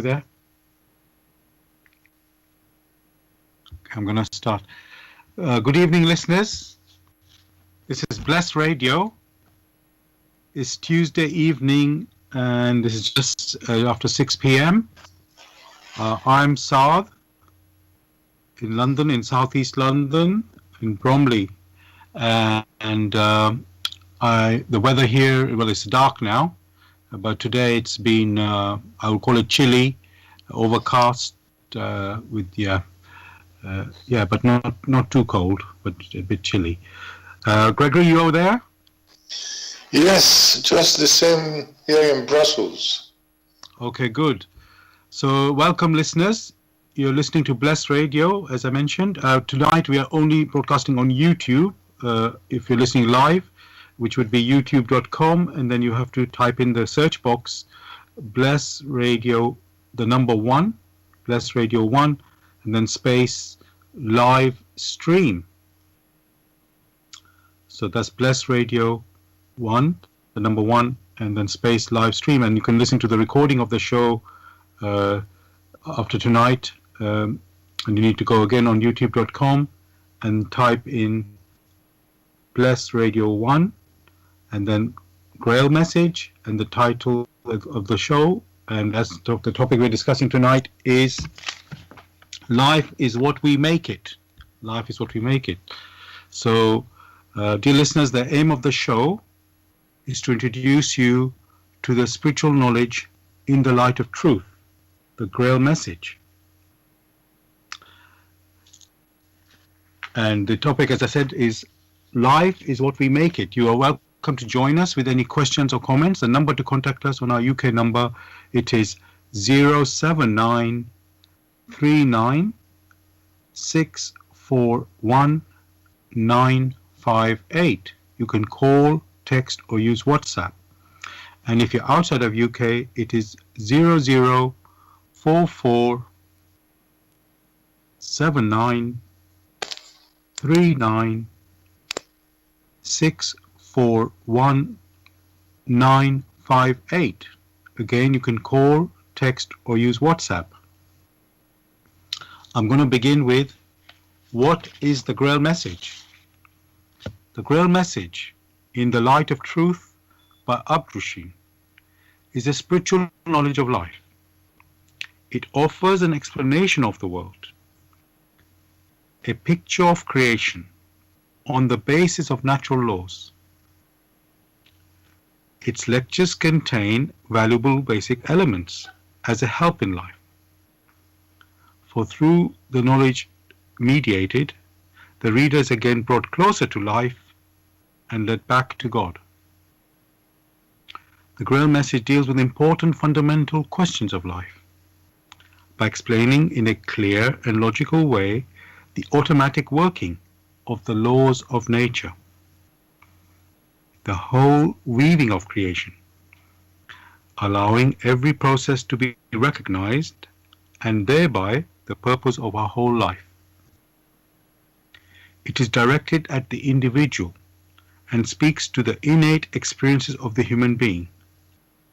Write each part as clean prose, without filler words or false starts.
there? I'm going to start. Good evening, listeners. This is Bless Radio. It's Tuesday evening, and this is just after 6 p.m. I'm Saad in London, in southeast London, in Bromley, and the weather here, well, it's dark now, but today it's been, I would call it chilly, overcast, with but not too cold, but a bit chilly. Gregory, you over there? Yes, just the same here in Brussels. Okay, good. So welcome, listeners. You're listening to Bless Radio, as I mentioned. Tonight we are only broadcasting on YouTube. If you're listening live, which would be youtube.com, and then you have to type in the search box Bless Radio, the number 1, Bless Radio 1, and then space live stream. So that's Bless Radio 1, the number 1, and then space live stream. And you can listen to the recording of the show after tonight. And you need to go again on youtube.com and type in Bless Radio 1, and then Grail message, and the title of the show. And as the topic we're discussing tonight is Life is What We Make It. Life is what we make it. So, dear listeners, the aim of the show is to introduce you to the spiritual knowledge in the light of truth, the Grail message. And the topic, as I said, is Life is What We Make It. You are welcome to join us with any questions or comments. The number to contact us on our UK number, it is 079 39 641 958. You can call, text, or use WhatsApp. And if you're outside of UK, it is 0044 79 39 641 958. Again, you can call, text, or use WhatsApp. I'm going to begin with, what is the Grail message? The Grail message, in the light of truth, by Abdushin, is a spiritual knowledge of life. It offers an explanation of the world, a picture of creation on the basis of natural laws. Its lectures contain valuable basic elements as a help in life. For through the knowledge mediated, the reader is again brought closer to life and led back to God. The Grail message deals with important fundamental questions of life by explaining in a clear and logical way the automatic working of the laws of nature, the whole weaving of creation, allowing every process to be recognized, and thereby the purpose of our whole life. It is directed at the individual and speaks to the innate experiences of the human being,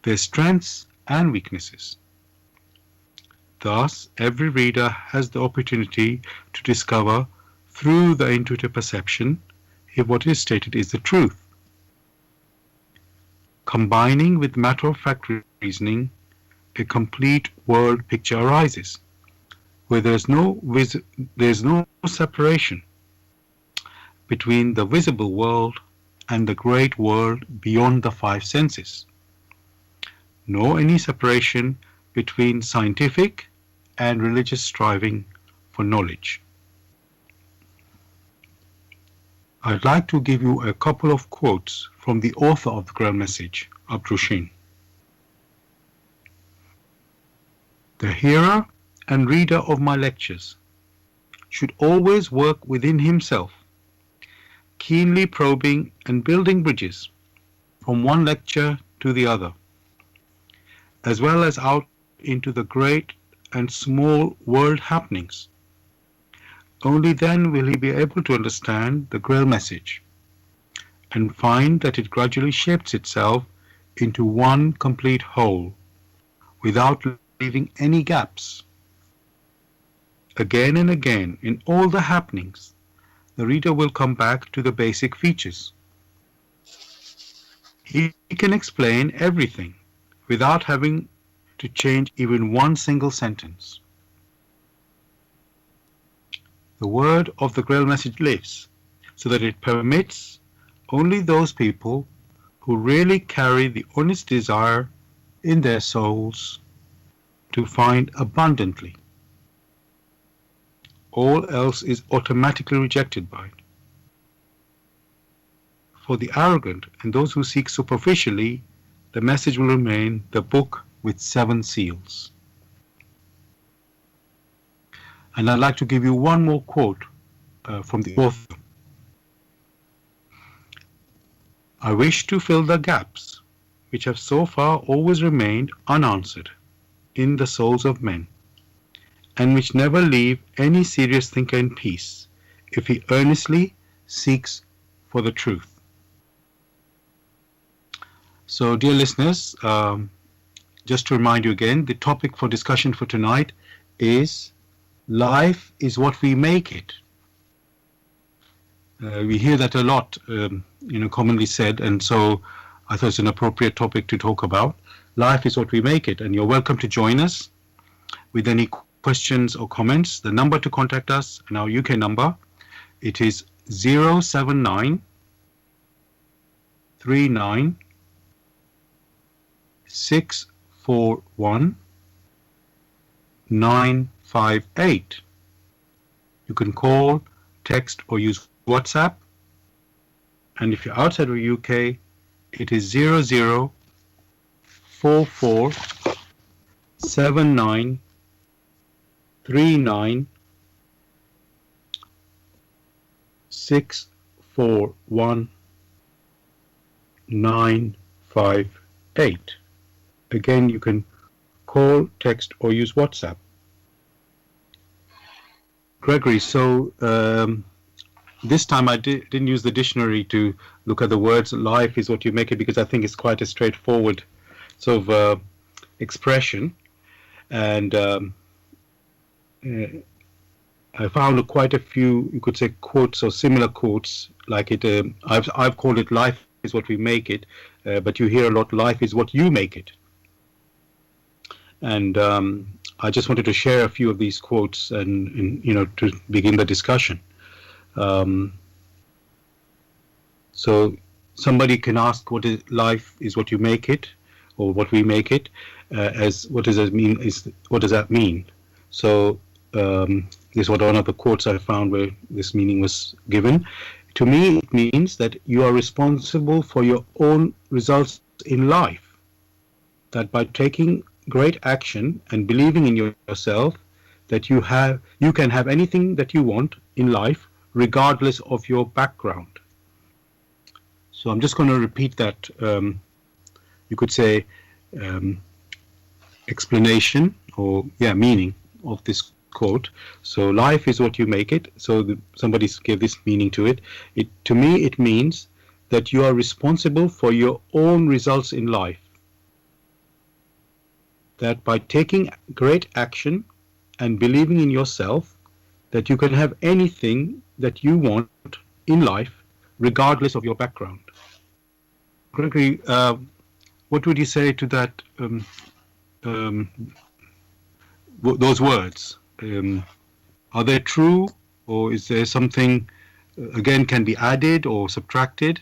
their strengths and weaknesses. Thus, every reader has the opportunity to discover through the intuitive perception if what is stated is the truth. Combining with matter-of-fact reasoning, a complete world picture arises, where there is no separation between the visible world and the great world beyond the 5 senses, nor any separation between scientific and religious striving for knowledge. I'd like to give you a couple of quotes from the author of the Grail message, Abdushin. The hearer and reader of my lectures should always work within himself, keenly probing and building bridges from one lecture to the other, as well as out into the great and small world happenings. Only then will he be able to understand the Grail message and find that it gradually shapes itself into one complete whole, without leaving any gaps. Again and again, in all the happenings, the reader will come back to the basic features. He can explain everything without having to change even one single sentence. The word of the Grail message lives, so that it permits only those people who really carry the honest desire in their souls to find abundantly. All else is automatically rejected by it. For the arrogant and those who seek superficially, the message will remain the book with 7 seals. And I'd like to give you one more quote from the author. I wish to fill the gaps which have so far always remained unanswered in the souls of men, and which never leave any serious thinker in peace if he earnestly seeks for the truth. So, dear listeners, just to remind you again, the topic for discussion for tonight is life is what we make it. We hear that a lot, commonly said, and so I thought it's an appropriate topic to talk about. Life is what we make it, and you're welcome to join us with any questions or comments. The number to contact us, and our UK number, it is 079 39 641 958. You can call, text, or use WhatsApp. And if you're outside of the UK, it is 0044 79 39 641 958. Again, you can call, text, or use WhatsApp. Gregory, so this time I didn't use the dictionary to look at the words life is what you make it, because I think it's quite a straightforward sort of expression. And I found quite a few, you could say, quotes or similar quotes, like it. I've called it life is what we make it, but you hear a lot, life is what you make it. And I just wanted to share a few of these quotes and to begin the discussion. So somebody can ask, what is life is what you make it, or what we make it, as what does that mean? What does that mean? So this is one of the quotes I found where this meaning was given. To me, it means that you are responsible for your own results in life. That by taking great action and believing in yourself, that you can have anything that you want in life, regardless of your background. So I'm just going to repeat that, you could say, explanation or meaning of this quote. So life is what you make it. So somebody gave this meaning to it. To me, it means that you are responsible for your own results in life. That by taking great action and believing in yourself, that you can have anything that you want in life, regardless of your background. Gregory, what would you say to that? Those words, are they true, or is there something again can be added or subtracted?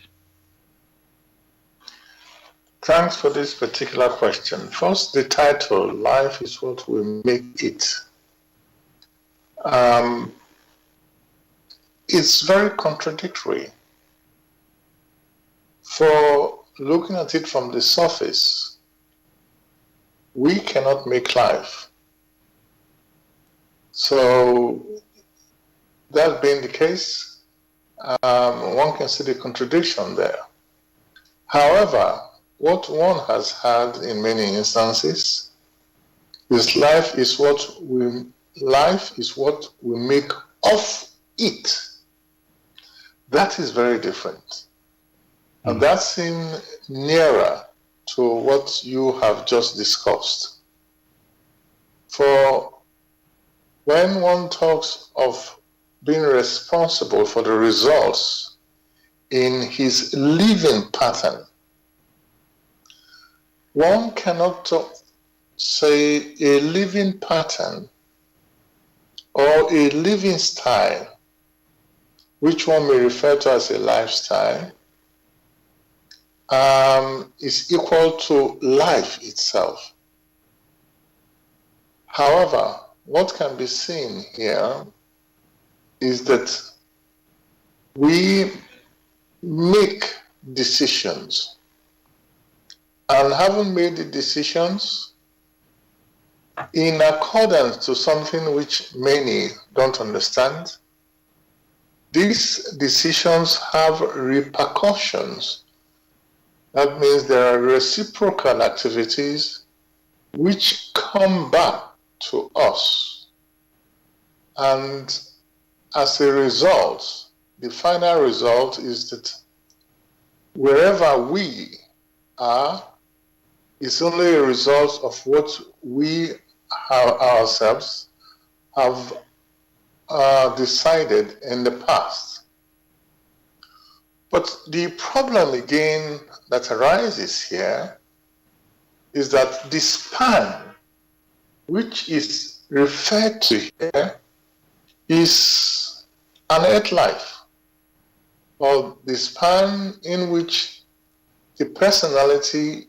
Thanks for this particular question. First, the title, Life is What We Make It. It's very contradictory. For looking at it from the surface, we cannot make life. So, that being the case, one can see the contradiction there. However, what one has had in many instances is life is what we make of it. That is very different. And that seems nearer to what you have just discussed. For when one talks of being responsible for the results in his living pattern, one cannot say a living pattern or a living style, which one may refer to as a lifestyle, is equal to life itself. However, what can be seen here is that we make decisions, and having made the decisions in accordance to something which many don't understand, these decisions have repercussions. That means there are reciprocal activities which come back to us. And as a result, the final result is that wherever we are is only a result of what we ourselves have decided in the past. But the problem again that arises here is that the span which is referred to here is an earth life, or the span in which the personality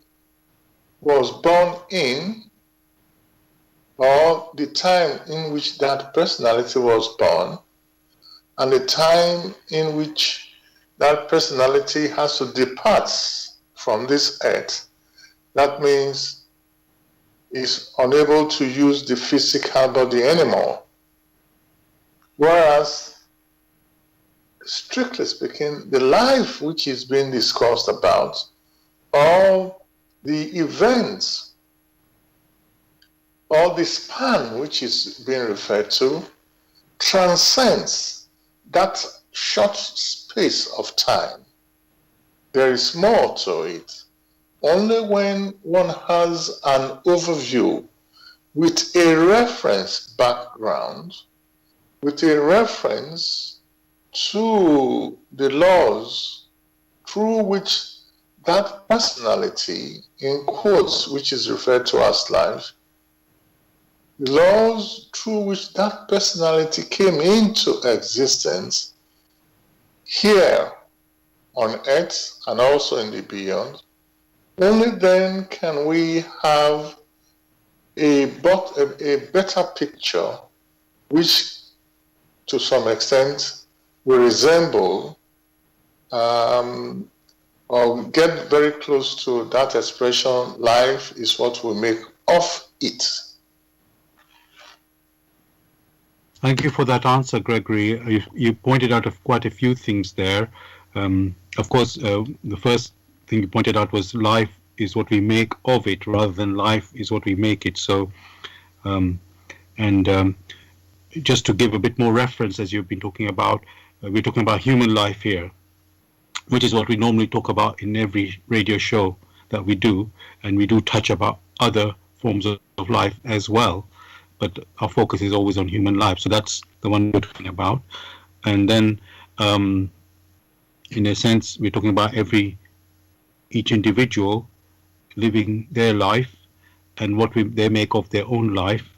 was born in, or the time in which that personality was born, and the time in which that personality has to depart from this earth. That means is unable to use the physical body anymore. Whereas, strictly speaking, the life which is being discussed about, all the events, all the span which is being referred to, transcends that short space of time. There is more to it. Only when one has an overview with a reference background, with a reference to the laws through which that personality, in quotes, which is referred to as life, the laws through which that personality came into existence here on earth and also in the beyond, only then can we have a better picture which to some extent will resemble or get very close to that expression, life is what we make of it. Thank you for that answer, Gregory. You pointed out quite a few things there. Of course, the first thing you pointed out was life is what we make of it rather than life is what we make it. So, just to give a bit more reference, as you've been talking about, we're talking about human life here, which is what we normally talk about in every radio show that we do, and we do touch about other forms of life as well, but our focus is always on human life. So that's the one we're talking about. And then, in a sense, we're talking about each individual living their life and what they make of their own life.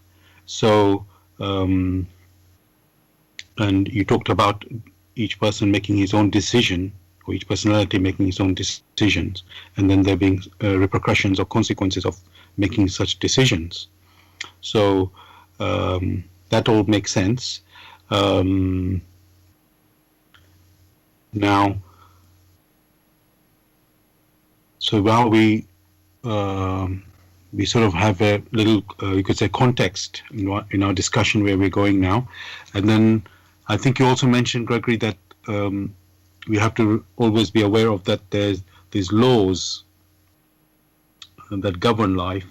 So, and you talked about each person making his own decision, or each personality making his own decisions, and then there being repercussions or consequences of making such decisions. So that all makes sense. Now, so while we sort of have a little, you could say, context in our discussion where we're going now, and then I think you also mentioned, Gregory, that we have to always be aware of that there's laws that govern life,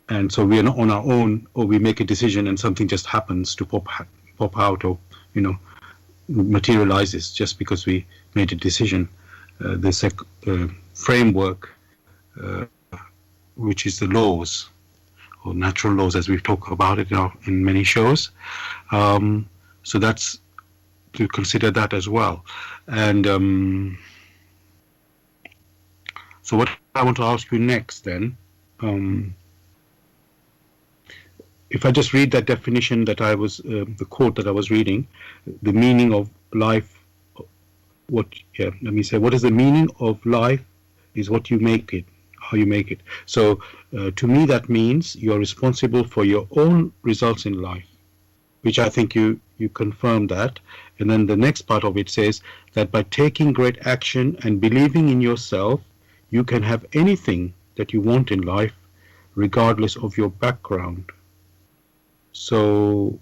and so we are not on our own, or we make a decision and something just happens to pop out, or materializes just because we made a decision. There's a framework, which is the laws or natural laws, as we've talked about it in many shows. So that's to consider that as well. And so what I want to ask you next then, if I just read that definition that I was, the quote that I was reading, the meaning of life, what is the meaning of life is what you make it, how you make it. So to me that means you're responsible for your own results in life, which I think you confirm that. And then the next part of it says that by taking great action and believing in yourself, you can have anything that you want in life, regardless of your background. So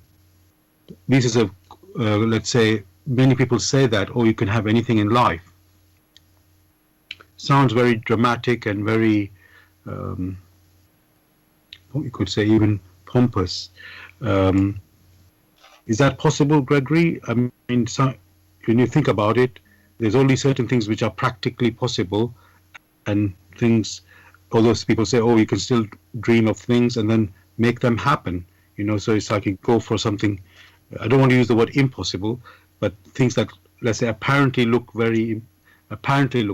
this is a, let's say, many people say that, oh, you can have anything in life. Sounds very dramatic and very, you could say even pompous. Is that possible, Gregory? I mean, when you think about it, there's only certain things which are practically possible, and things, all those people say, oh, you can still dream of things and then make them happen. So it's like you go for something, I don't want to use the word impossible, but things that, let's say, apparently look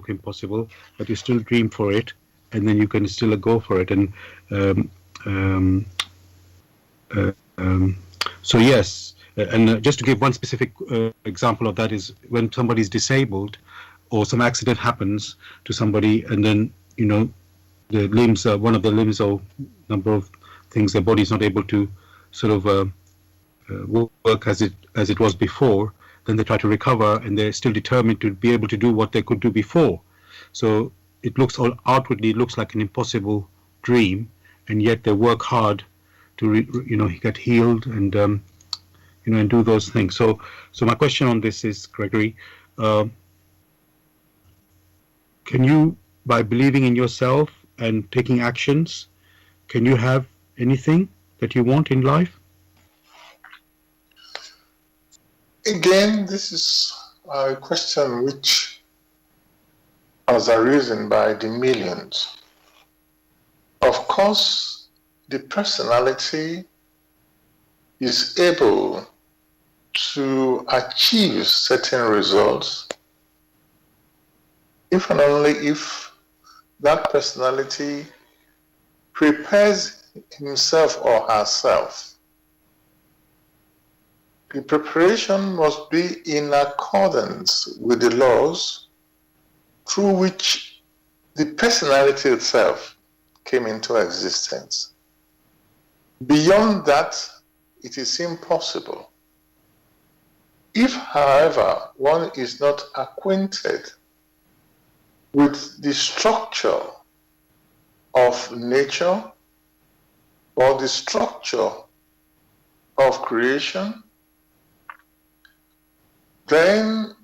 impossible, but you still dream for it, and then you can still go for it. And so yes, and just to give one specific example of that is when somebody's disabled or some accident happens to somebody, and then the limbs, one of the limbs or number of things, their body's not able to sort of work as it was before, then they try to recover, and they're still determined to be able to do what they could do before. So it looks outwardly looks like an impossible dream, and yet they work hard to get healed and and do those things. So my question on this is, Gregory, can you, by believing in yourself and taking actions, can you have anything that you want in life? Again, this is a question which has arisen by the millions. Of course, the personality is able to achieve certain results if and only if that personality prepares himself or herself. The preparation must be in accordance with the laws through which the personality itself came into existence. Beyond that, it is impossible. If, however, one is not acquainted with the structure of nature or the structure of creation, then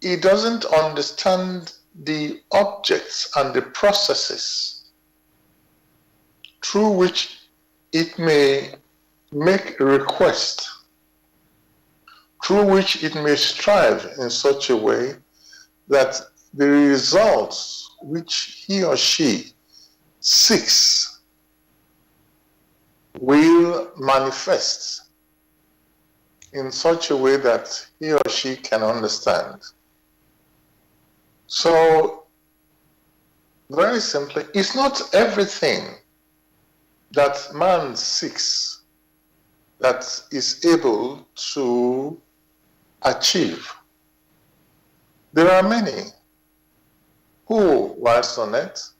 he doesn't understand the objects and the processes through which it may make a request, through which it may strive in such a way that the results which he or she seeks will manifest in such a way that he or she can understand. So, very simply, it's not everything that man seeks that is able to achieve. There are many who, whilst on earth,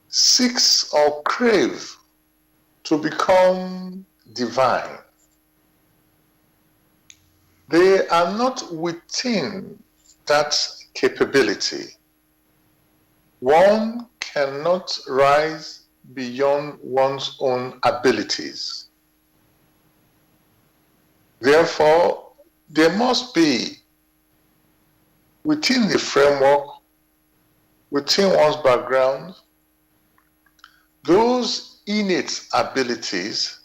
seeks or crave to become divine. They are not within that capability. One cannot rise beyond one's own abilities. Therefore, there must be, within the framework, within one's background, those innate abilities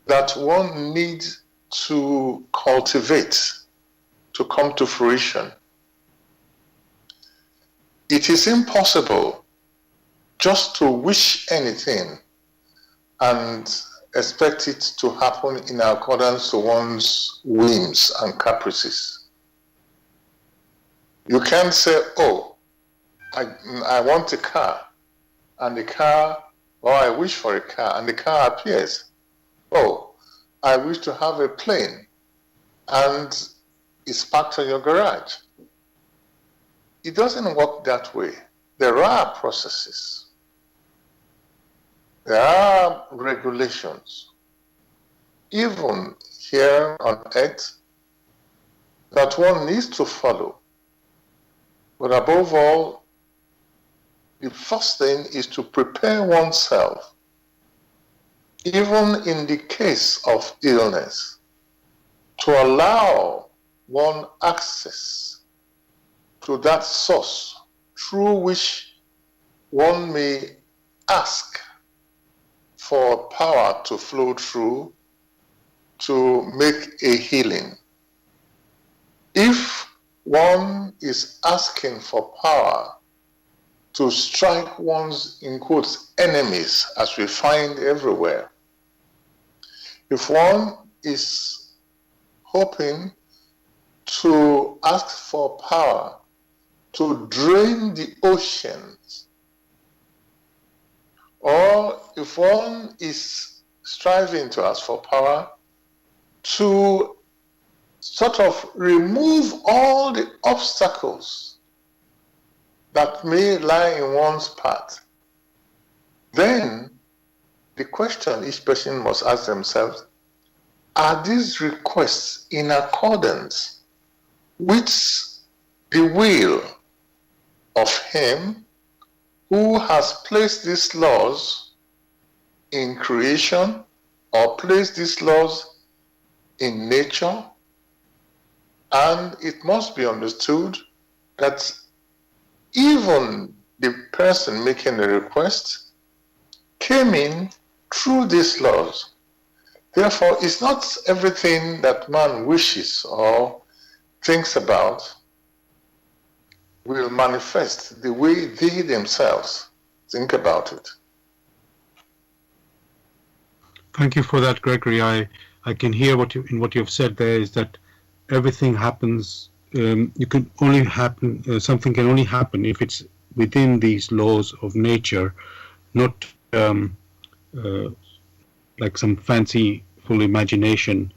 that one needs to cultivate to come to fruition. It is impossible just to wish anything and expect it to happen in accordance to one's whims and caprices. You can't say, oh, I want a car, and the car, or I wish for a car, and the car appears. Oh, I wish to have a plane, and it's parked in your garage. It doesn't work that way. There are processes. There are regulations, even here on earth, that one needs to follow. But above all, the first thing is to prepare oneself, even in the case of illness, to allow one access to that source through which one may ask for power to flow through to make a healing. If one is asking for power to strike one's, in quotes, enemies, as we find everywhere, if one is hoping to ask for power to drain the oceans, or if one is striving to ask for power to sort of remove all the obstacles that may lie in one's path, then the question each person must ask themselves, are these requests in accordance with the will of Him who has placed these laws in creation or placed these laws in nature? And it must be understood that even the person making the request came in through these laws. Therefore, it's not everything that man wishes or thinks about will manifest the way they themselves think about it. Thank you for that, Gregory. I can hear what you've said there is that everything happens. You can only happen. Something can only happen if it's within these laws of nature, not like some fanciful imagination.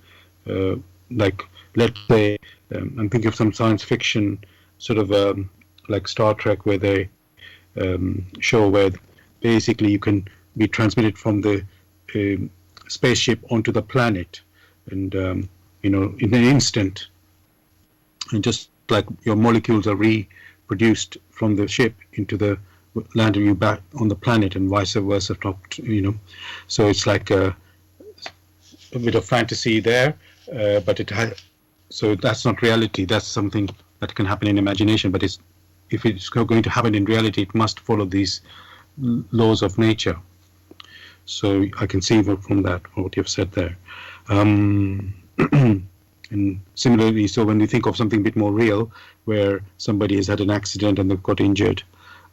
Like, let's say, I'm thinking of some science fiction sort of like Star Trek, where they show where basically you can be transmitted from the spaceship onto the planet, and in an instant, and just like your molecules are reproduced from the ship into the land, and you back on the planet, and vice versa. So it's like a bit of fantasy there, but it has. So that's not reality. That's something that can happen in imagination. But if it's going to happen in reality, it must follow these laws of nature. So I can see from that what you've said there. And similarly, so when we think of something a bit more real, where somebody has had an accident and they've got injured,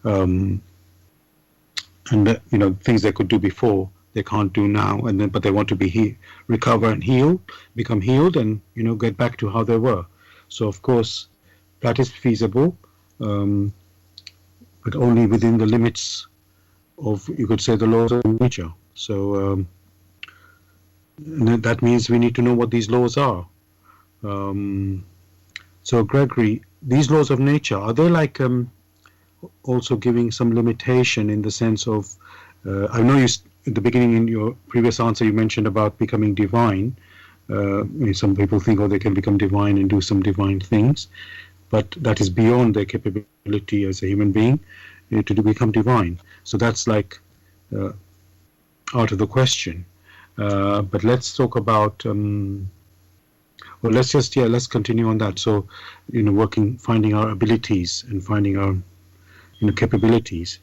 and things they could do before they can't do now, but they want to be recover and become healed, and get back to how they were. So of course that is feasible, but only within the limits of, you could say, the laws of nature. So that means we need to know what these laws are. So Gregory, these laws of nature, are they like also giving some limitation in the sense of, I know you at the beginning in your previous answer you mentioned about becoming divine. Some people think, they can become divine and do some divine things, but that is beyond their capability as a human being to become divine. So that's like out of the question. But let's talk about, let's continue on that. So, finding our abilities and finding our, capabilities.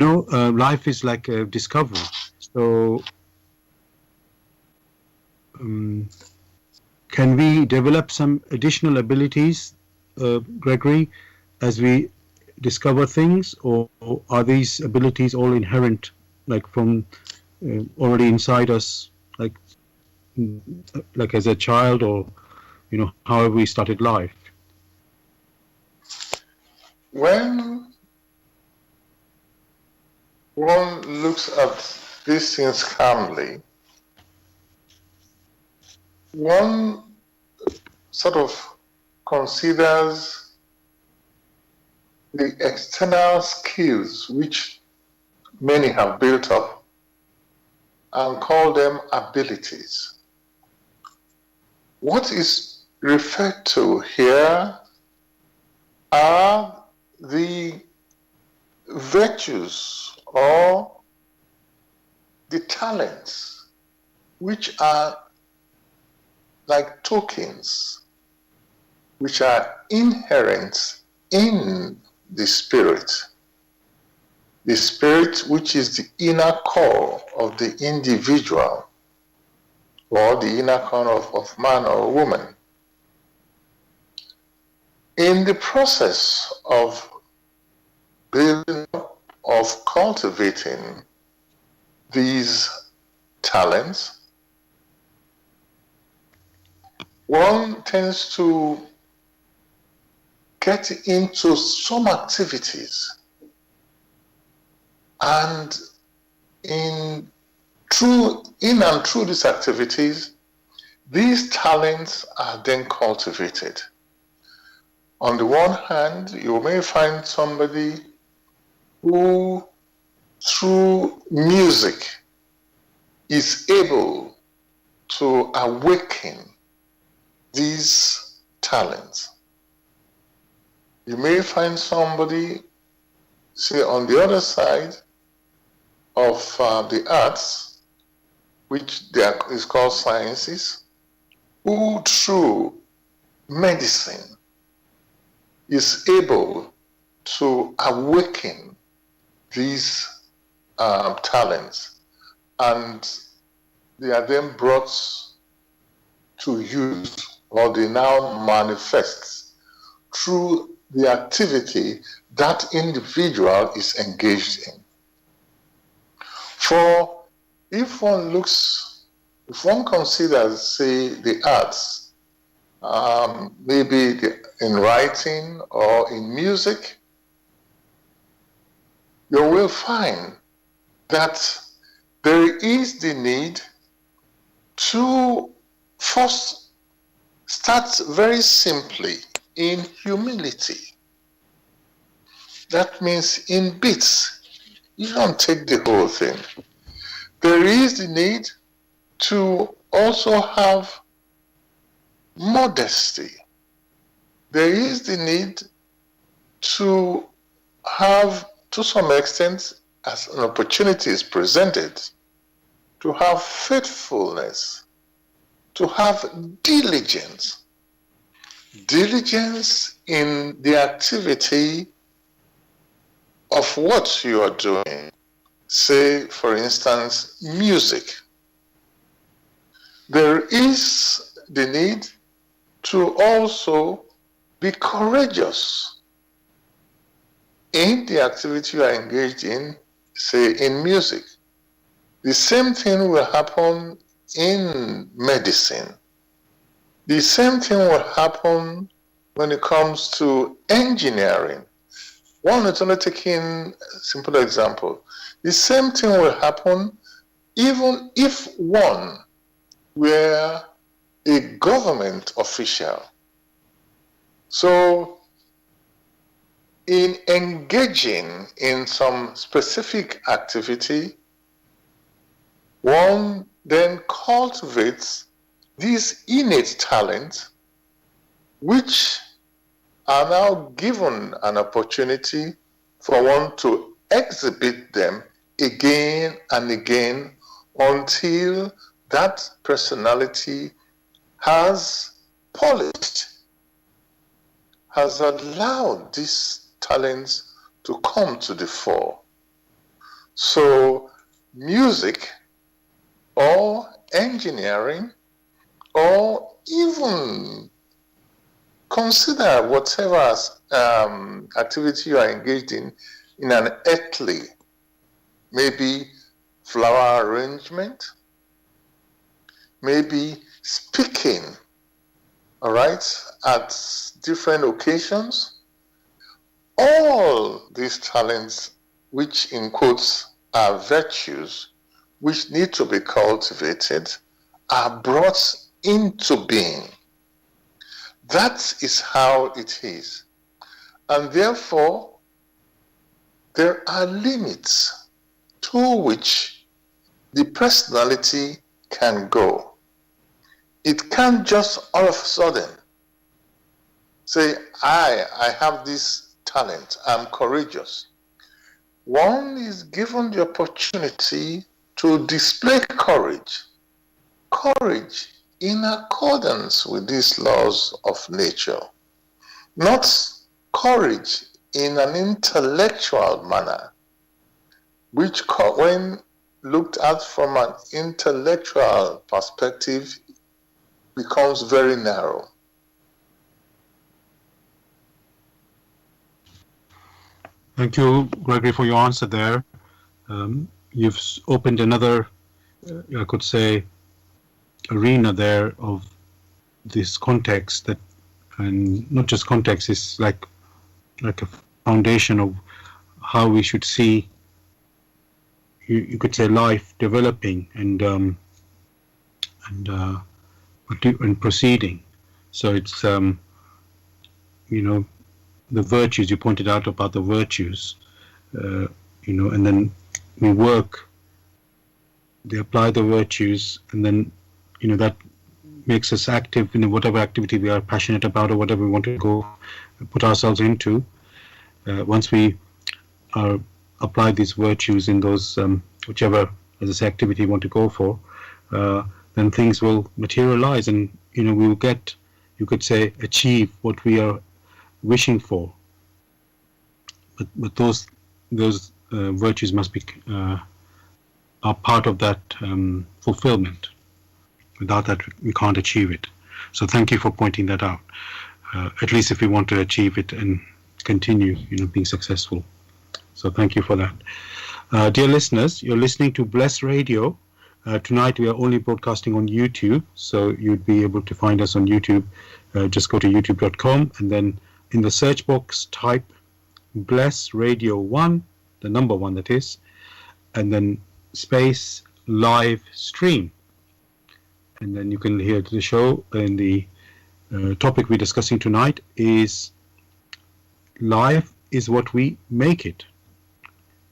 Life is like a discovery. So, can we develop some additional abilities, Gregory, as we discover things, or are these abilities all inherent, like from already inside us, like like as a child, or however we started life? When one looks at these things calmly, one sort of considers the external skills which many have built up and call them abilities. What is referred to here are the virtues or the talents which are like tokens, which are inherent in the spirit which is the inner core of the individual, or the inner core of man or woman. In the process of building up, of cultivating these talents, one tends to get into some activities, and in and through these activities, these talents are then cultivated. On the one hand, you may find somebody who, through music, is able to awaken these talents. You may find somebody, say, on the other side of the arts, which is called sciences, who through medicine is able to awaken these talents, and they are then brought to use, or they now manifest through the activity that individual is engaged in. For if one considers, say, the arts, maybe in writing or in music, you will find that there is the need to first start very simply in humility. That means in bits. You don't take the whole thing. There is the need to also have modesty. There is the need to have, to some extent, as an opportunity is presented, to have faithfulness, to have diligence. Diligence in the activity of what you are doing. Say, for instance, music. There is the need to also be courageous in the activity you are engaged in, say, in music. The same thing will happen in medicine. The same thing will happen when it comes to engineering. One is only taking a simple example. The same thing will happen even if one were a government official. So, in engaging in some specific activity, one then cultivates these innate talents, which are now given an opportunity for one to exhibit them again and again until that personality has polished, has allowed these talents to come to the fore. So music or engineering or even consider whatever activity you are engaged in an earthly, maybe flower arrangement, maybe speaking, all right, at different occasions. All these talents, which in quotes are virtues, which need to be cultivated, are brought into being. That is how it is. And therefore, there are limits to which the personality can go. It can't just all of a sudden say, I have this talent, I'm courageous. One is given the opportunity to display courage in accordance with these laws of nature, not courage in an intellectual manner, which when looked at from an intellectual perspective becomes very narrow. Thank you, Gregory, for your answer there. You've opened another, I could say, arena there of this context that, and not just context, it's like a foundation of how we should see, you could say, life developing and proceeding. So it's the virtues you pointed out about the virtues, and then we work. They apply the virtues, and then that makes us active in whatever activity we are passionate about or whatever we want to go put ourselves into. Once we apply these virtues in those whichever, as I say, activity you want to go for, then things will materialize, and we will get, you could say, achieve what we are wishing for. But those virtues must be are part of that fulfillment. Without that, we can't achieve it. So thank you for pointing that out. At least if we want to achieve it and continue, being successful. So thank you for that. Dear listeners, you're listening to Bless Radio. Tonight we are only broadcasting on YouTube, so you'd be able to find us on YouTube. Just go to youtube.com and then in the search box type BLESSRADIO1, the number 1 that is, and then space live stream. And then you can hear the show, and the topic we're discussing tonight is life is what we make it.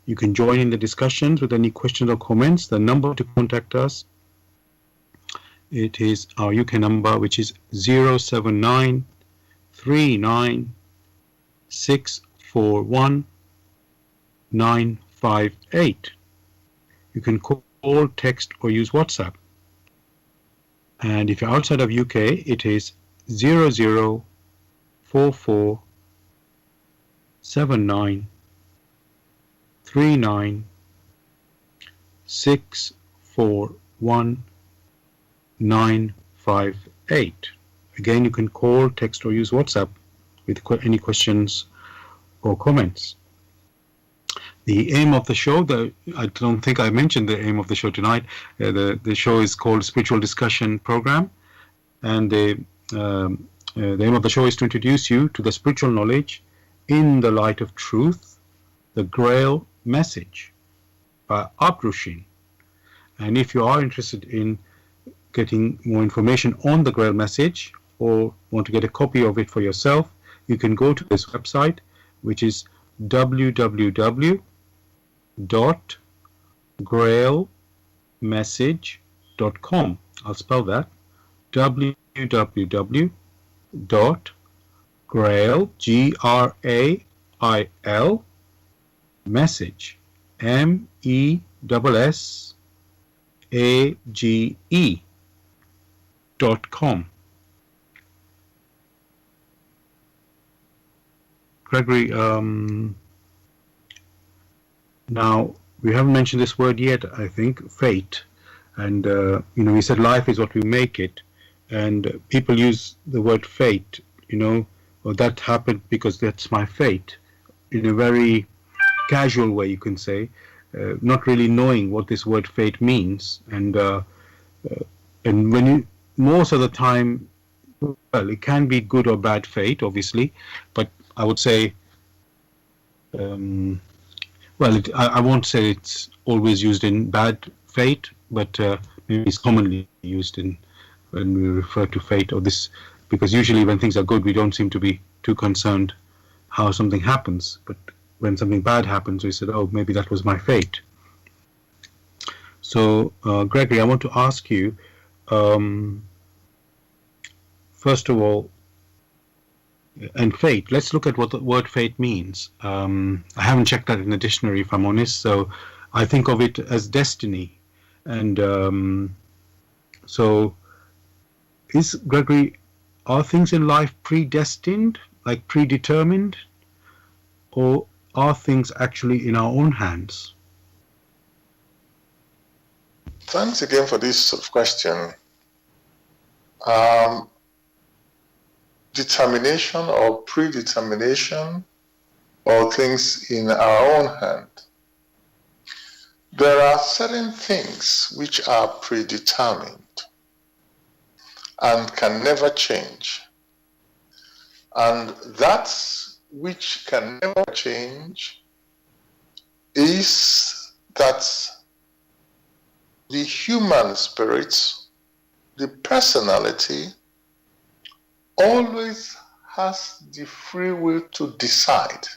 You can join in the discussions with any questions or comments. The number to contact us, it is our UK number, which is 079 39 641 958. You can call, text, or use WhatsApp. And if you're outside of UK, it is 0044 79 39 641 958. Again, you can call, text, or use WhatsApp with any questions or comments. The aim of the show, I don't think I mentioned the aim of the show tonight. The show is called Spiritual Discussion Program, and the aim of the show is to introduce you to the spiritual knowledge in the light of truth, the Grail message by Abrushin. And if you are interested in getting more information on the Grail message or want to get a copy of it for yourself, you can go to this website, which is www.grailmessage.com. I'll spell that. www.grail, Grail, message, MESSAGE.com. Gregory, now we haven't mentioned this word yet, I think, fate. And we said life is what we make it, and people use the word fate or that happened because that's my fate, in a very casual way, you can say, not really knowing what this word fate means. And when you, most of the time, well, it can be good or bad fate, obviously, but I would say, um, I won't say it's always used in bad fate, but maybe it's commonly used in when we refer to fate or this, because usually when things are good, we don't seem to be too concerned how something happens. But when something bad happens, we said, oh, maybe that was my fate. So, Gregory, I want to ask you, first of all, and fate, let's look at what the word fate means. I haven't checked that in the dictionary, if I'm honest, so I think of it as destiny. And so, Gregory, are things in life predestined, like predetermined, or are things actually in our own hands? Thanks again for this question. Determination or predetermination, or things in our own hand. There are certain things which are predetermined and can never change. And that which can never change is that the human spirit, the personality, always has the free will to decide.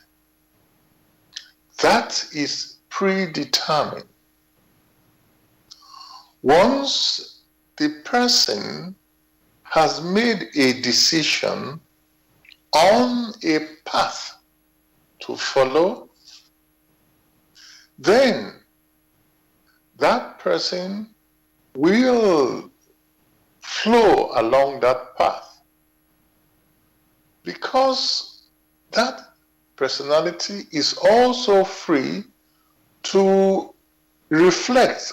That is predetermined. Once the person has made a decision on a path to follow, then that person will flow along that path, because that personality is also free to reflect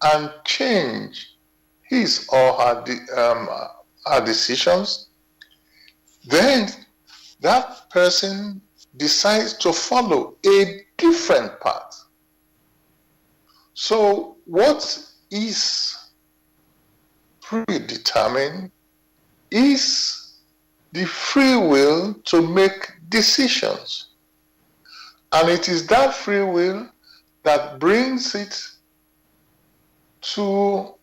and change his or her decisions. Then that person decides to follow a different path. So what is predetermined is the free will to make decisions. And it is that free will that brings it to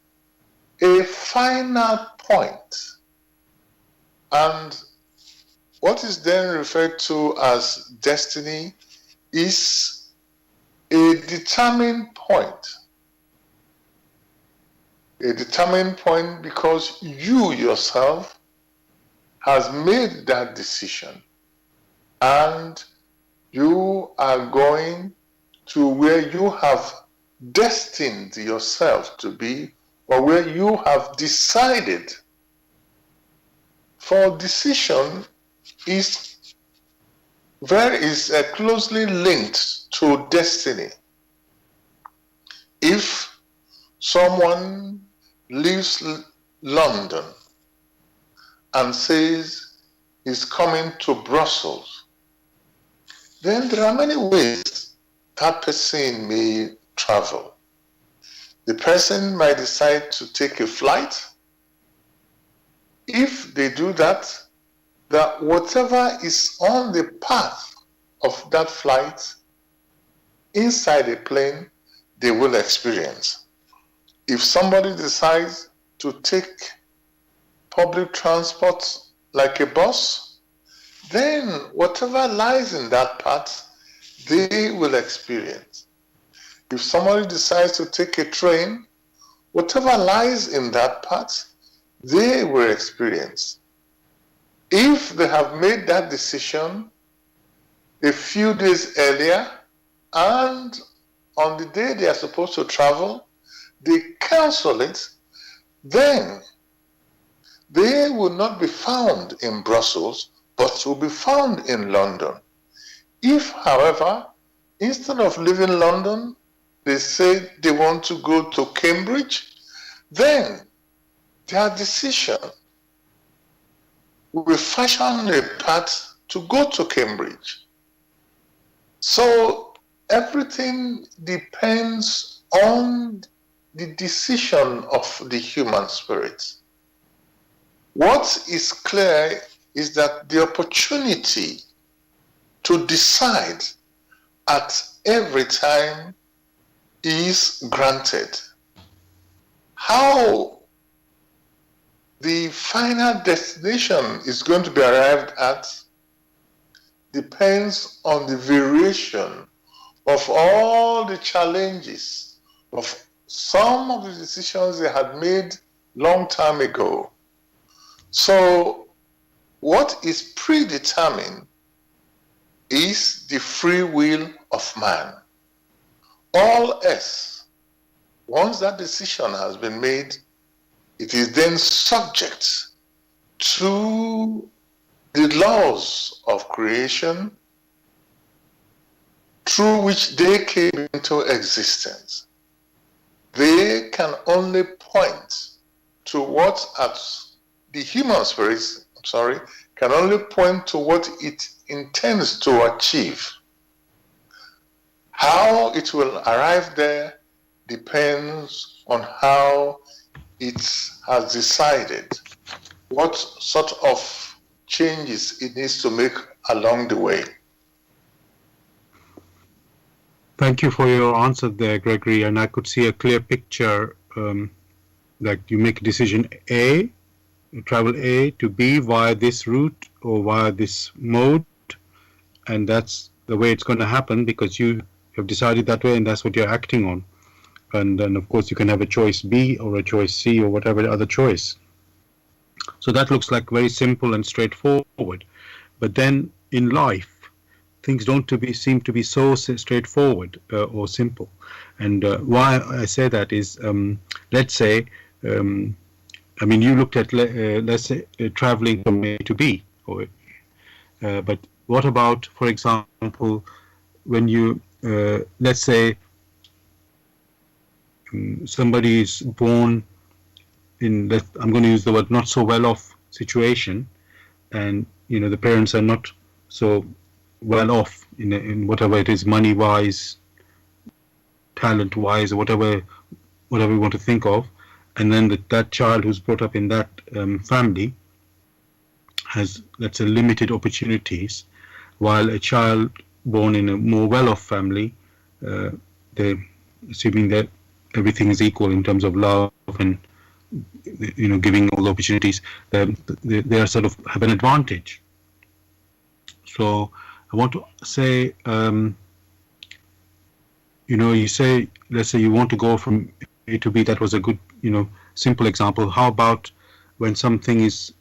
a final point. And what is then referred to as destiny is a determined point. A determined point because you yourself has made that decision, and you are going to where you have destined yourself to be, or where you have decided. For decision is closely linked to destiny. If someone leaves London and says he's coming to Brussels, then there are many ways that person may travel. The person might decide to take a flight. If they do that, that whatever is on the path of that flight inside a plane, they will experience. If somebody decides to take public transport like a bus, then whatever lies in that path, they will experience. If somebody decides to take a train, whatever lies in that path, they will experience. If they have made that decision a few days earlier, and on the day they are supposed to travel, they cancel it, then they will not be found in Brussels, but will be found in London. If, however, instead of leaving London, they say they want to go to Cambridge, then their decision we fashion a path to go to Cambridge. So everything depends on the decision of the human spirit. What is clear is that the opportunity to decide at every time is granted. How the final destination is going to be arrived at depends on the variation of all the challenges of some of the decisions they had made long time ago. So what is predetermined is the free will of man. All else, once that decision has been made, it is then subject to the laws of creation through which they came into existence. They can only point to what the human spirit, can only point to what it intends to achieve. How it will arrive there depends on how it has decided what sort of changes it needs to make along the way. Thank you for your answer there, Gregory. And I could see a clear picture that you make a decision A, you travel A to B via this route or via this mode, and that's the way it's going to happen because you have decided that way and that's what you're acting on. And then, of course, you can have a choice B or a choice C or whatever other choice. So that looks like very simple and straightforward. But then in life, things don't seem to be so straightforward or simple. And why I say that is, let's say, I mean, you looked at, let's say, traveling from A to B. But what about, for example, when you, let's say, somebody is born in, I'm going to use the word, not so well-off situation, and, you know, the parents are not so well off in whatever it is, money-wise, talent-wise, or whatever we want to think of, and then that child who's brought up in that family has, let's say, limited opportunities, while a child born in a more well-off family, they're assuming that everything is equal in terms of love and, you know, giving all the opportunities, they are sort of have an advantage. So I want to say, you know, you say, let's say you want to go from A to B. That was a good, you know, simple example. How about when something is,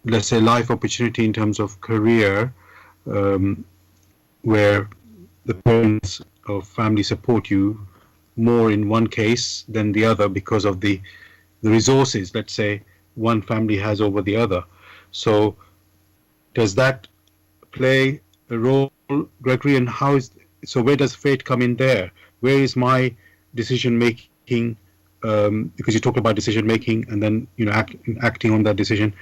let's say, life opportunity in terms of career, where the parents or family support you more in one case than the other because of the resources, let's say, one family has over the other. So does that play a role, Gregory? And so where does fate come in there? Where is my decision making? Because you talk about decision making and then, you know, acting on that decision.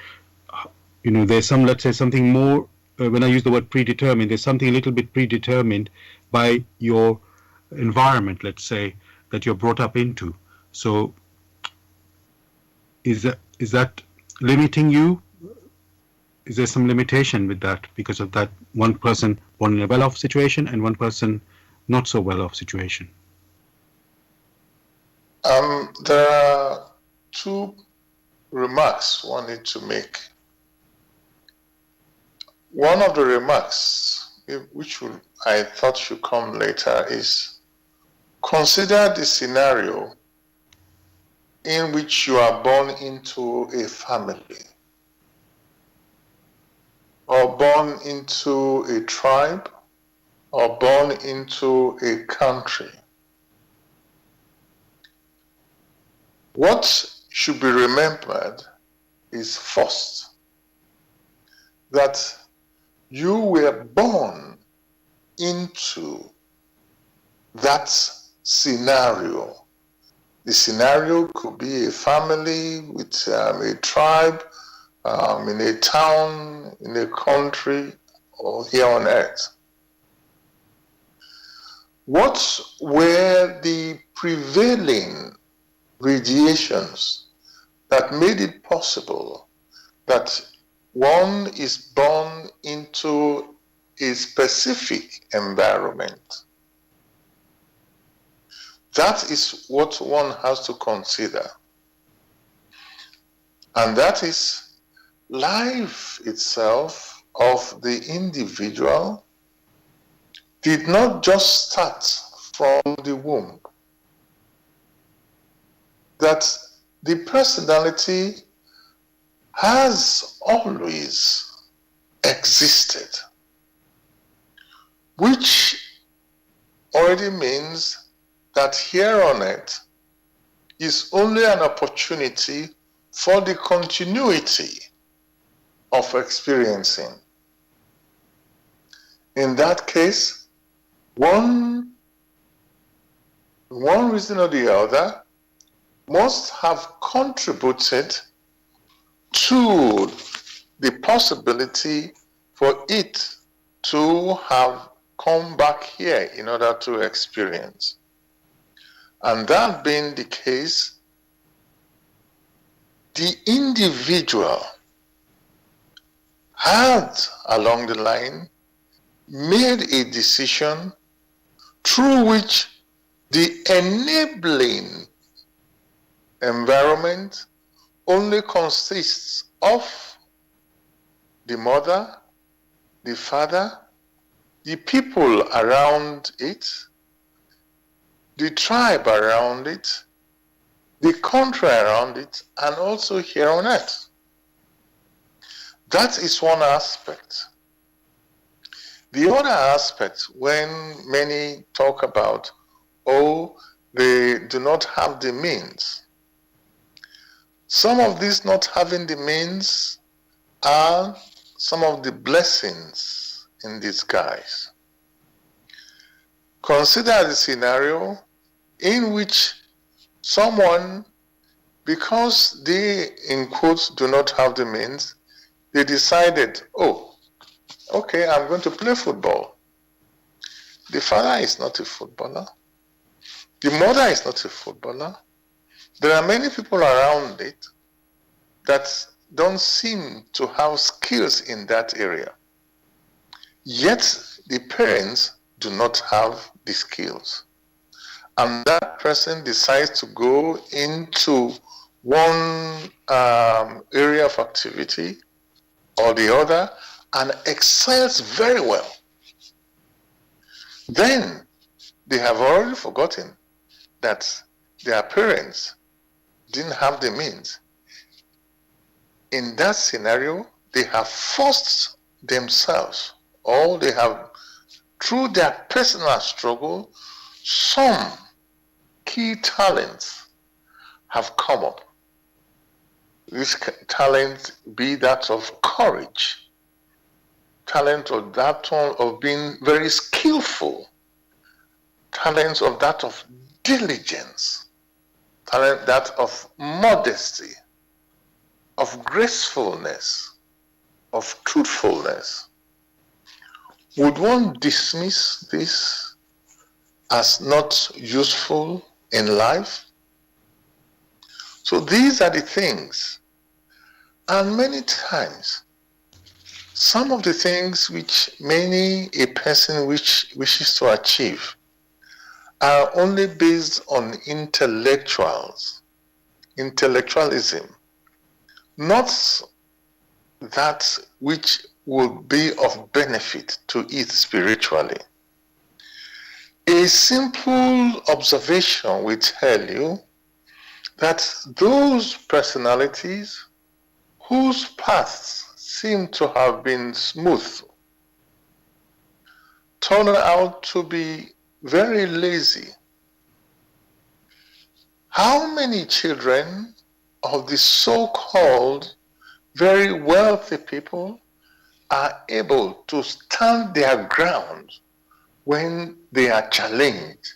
You know, there's some, let's say, something more. When I use the word predetermined, there's something a little bit predetermined by your environment, let's say, that you're brought up into. So is that limiting you? Is there some limitation with that because of that one person born in a well-off situation and one person not so well-off situation? There are two remarks one need to make. One of the remarks, which I thought should come later, is consider the scenario in which you are born into a family, or born into a tribe, or born into a country. What should be remembered is first that you were born into that scenario The scenario could be a family with a tribe, in a town, in a country, or here on earth. What were the prevailing radiations that made it possible that one is born into a specific environment? That is what one has to consider. And that is life itself of the individual did not just start from the womb. That the personality has always existed, which already means that here on earth is only an opportunity for the continuity of experiencing. In that case, one reason or the other must have contributed to the possibility for it to have come back here in order to experience. And that being the case, the individual had along the line made a decision through which the enabling environment only consists of the mother, the father, the people around it, the tribe around it, the country around it, and also here on earth. That is one aspect. The other aspect, when many talk about, oh, they do not have the means. Some of these not having the means are some of the blessings in disguise. Consider the scenario in which someone, because they, in quotes, do not have the means, they decided, oh, okay, I'm going to play football. The father is not a footballer. The mother is not a footballer. There are many people around it that don't seem to have skills in that area. Yet the parents do not have the skills. And that person decides to go into one area of activity or the other and excels very well. Then they have already forgotten that their parents didn't have the means. In that scenario, they have forced themselves, or they have, through their personal struggle, some key talents have come up. This talent be that of courage, talent of that one of being very skillful, talent of that of diligence, talent that of modesty, of gracefulness, of truthfulness. Would one dismiss this as not useful in life? So these are the things. And many times, some of the things which a person wishes to achieve are only based on intellectualism, not that which will be of benefit to it spiritually. A simple observation will tell you that those personalities whose paths seem to have been smooth turn out to be very lazy. How many children of the so-called very wealthy people are able to stand their ground when they are challenged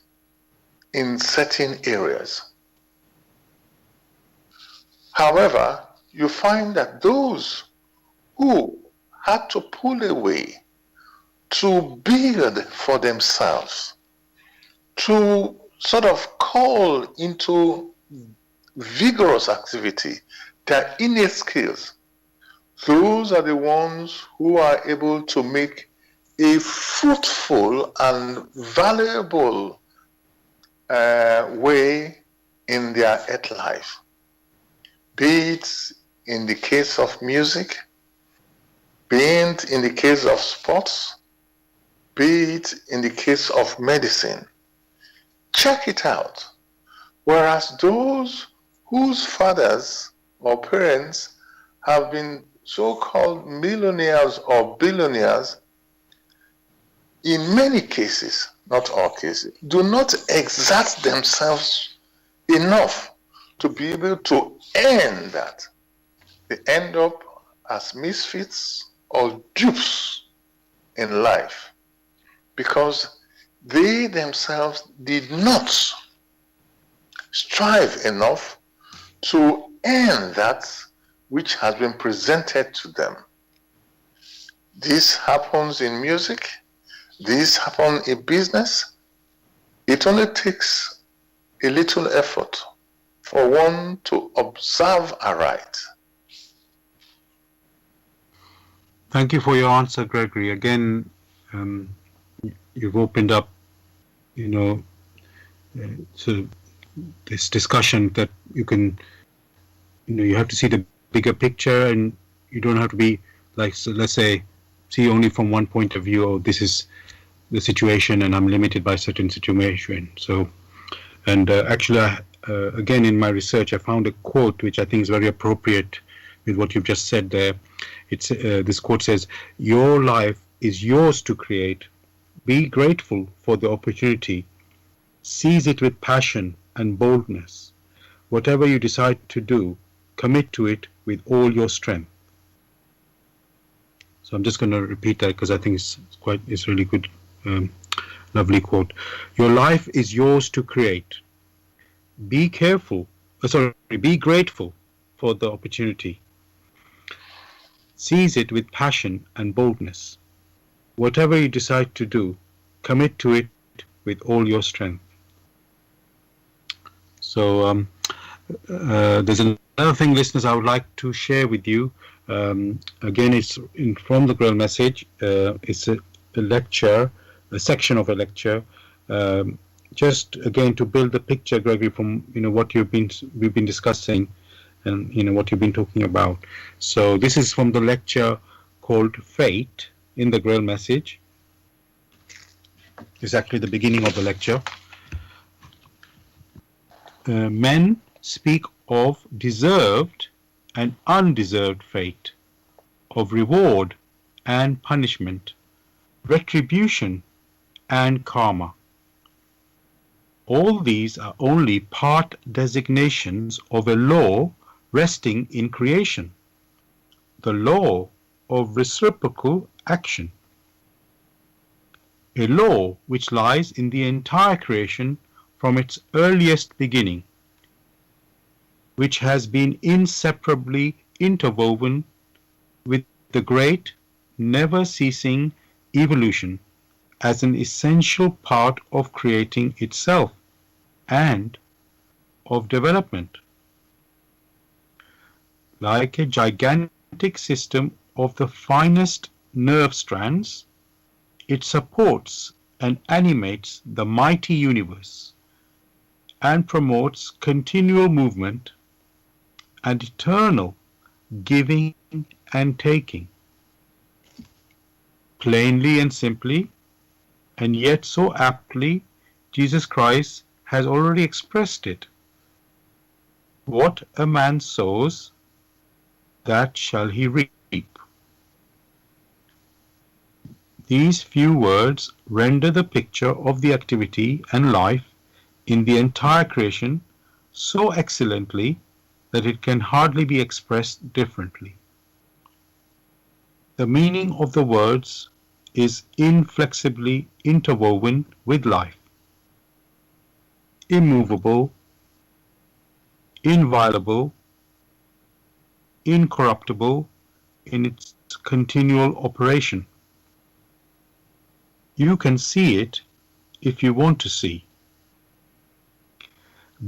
in certain areas? However, you find that those who had to pull away to build for themselves, to sort of call into vigorous activity their innate skills, those are the ones who are able to make a fruitful and valuable way in their earth life. Be it in the case of music, be it in the case of sports, be it in the case of medicine. Check it out. Whereas those whose fathers or parents have been so-called millionaires or billionaires, in many cases, not all cases, do not exert themselves enough to be able to earn that. They end up as misfits or dupes in life because they themselves did not strive enough to earn that which has been presented to them. This happens in music. This happens in business. It only takes a little effort for one to observe aright. Thank you for your answer, Gregory. Again, you've opened up, so this discussion that you can, you have to see the bigger picture, and you don't have to be like, so let's say, see only from one point of view. Oh, this is the situation, and I'm limited by certain situation. So, and actually, again, in my research, I found a quote which I think is very appropriate with what you've just said there. It's this quote says, "Your life is yours to create. Be grateful for the opportunity. Seize it with passion and boldness. Whatever you decide to do, commit to it with all your strength." So I'm just going to repeat that because I think it's really good, lovely quote. Your life is yours to create. Be grateful for the opportunity. Seize it with passion and boldness. Whatever you decide to do, commit to it with all your strength. So there's another thing, listeners, I would like to share with you. Again, it's from the Grail message. It's a lecture, a section of a lecture. Just again to build the picture, Gregory, from what we've been discussing, and what you've been talking about. So this is from the lecture called Fate in the Grail message. It's actually the beginning of the lecture. Men speak of deserved and undeserved fate, of reward and punishment, retribution and karma. All these are only part designations of a law resting in creation, the law of reciprocal action, a law which lies in the entire creation from its earliest beginning, which has been inseparably interwoven with the great, never-ceasing evolution as an essential part of creating itself and of development. Like a gigantic system of the finest nerve strands, it supports and animates the mighty universe and promotes continual movement and eternal giving and taking. Plainly and simply, and yet so aptly, Jesus Christ has already expressed it. What a man sows, that shall he reap. These few words render the picture of the activity and life in the entire creation so excellently that it can hardly be expressed differently. The meaning of the words is inflexibly interwoven with life, immovable, inviolable, incorruptible in its continual operation. You can see it if you want to see.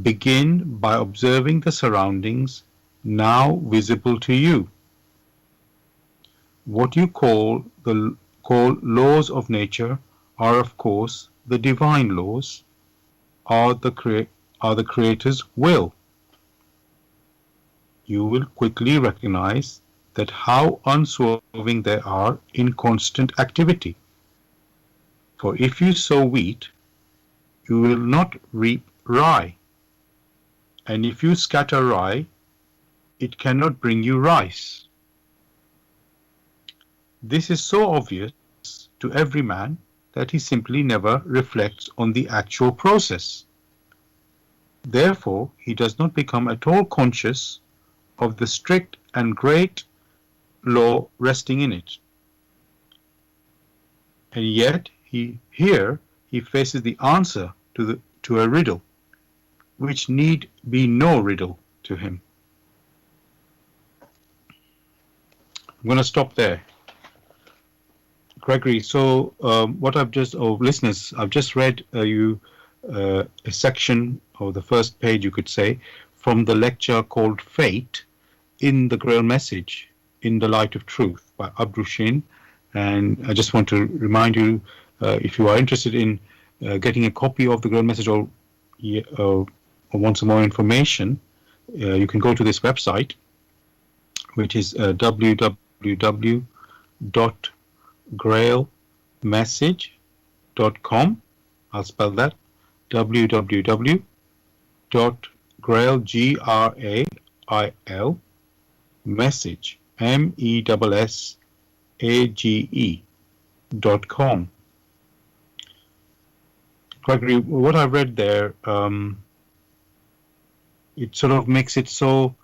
Begin by observing the surroundings now visible to you. What you call laws of nature are, of course, the divine laws, are the Creator's will. You will quickly recognize that how unswerving they are in constant activity. For if you sow wheat, you will not reap rye, and if you scatter rye, it cannot bring you rice. This is so obvious to every man that he simply never reflects on the actual process. Therefore, he does not become at all conscious of the strict and great law resting in it. And yet, here he faces the answer to a riddle, which need be no riddle to him. I'm going to stop there. Gregory, so listeners, I've just read you a section, or the first page you could say, from the lecture called Fate in the Grail Message in the Light of Truth by Abdushin. And I just want to remind you, if you are interested in getting a copy of the Grail Message or want some more information, you can go to this website, which is www.grailmessage.com. I'll spell that, www.grail, Grail, message, MESSAGE.com. Gregory, what I read there, it sort of makes it so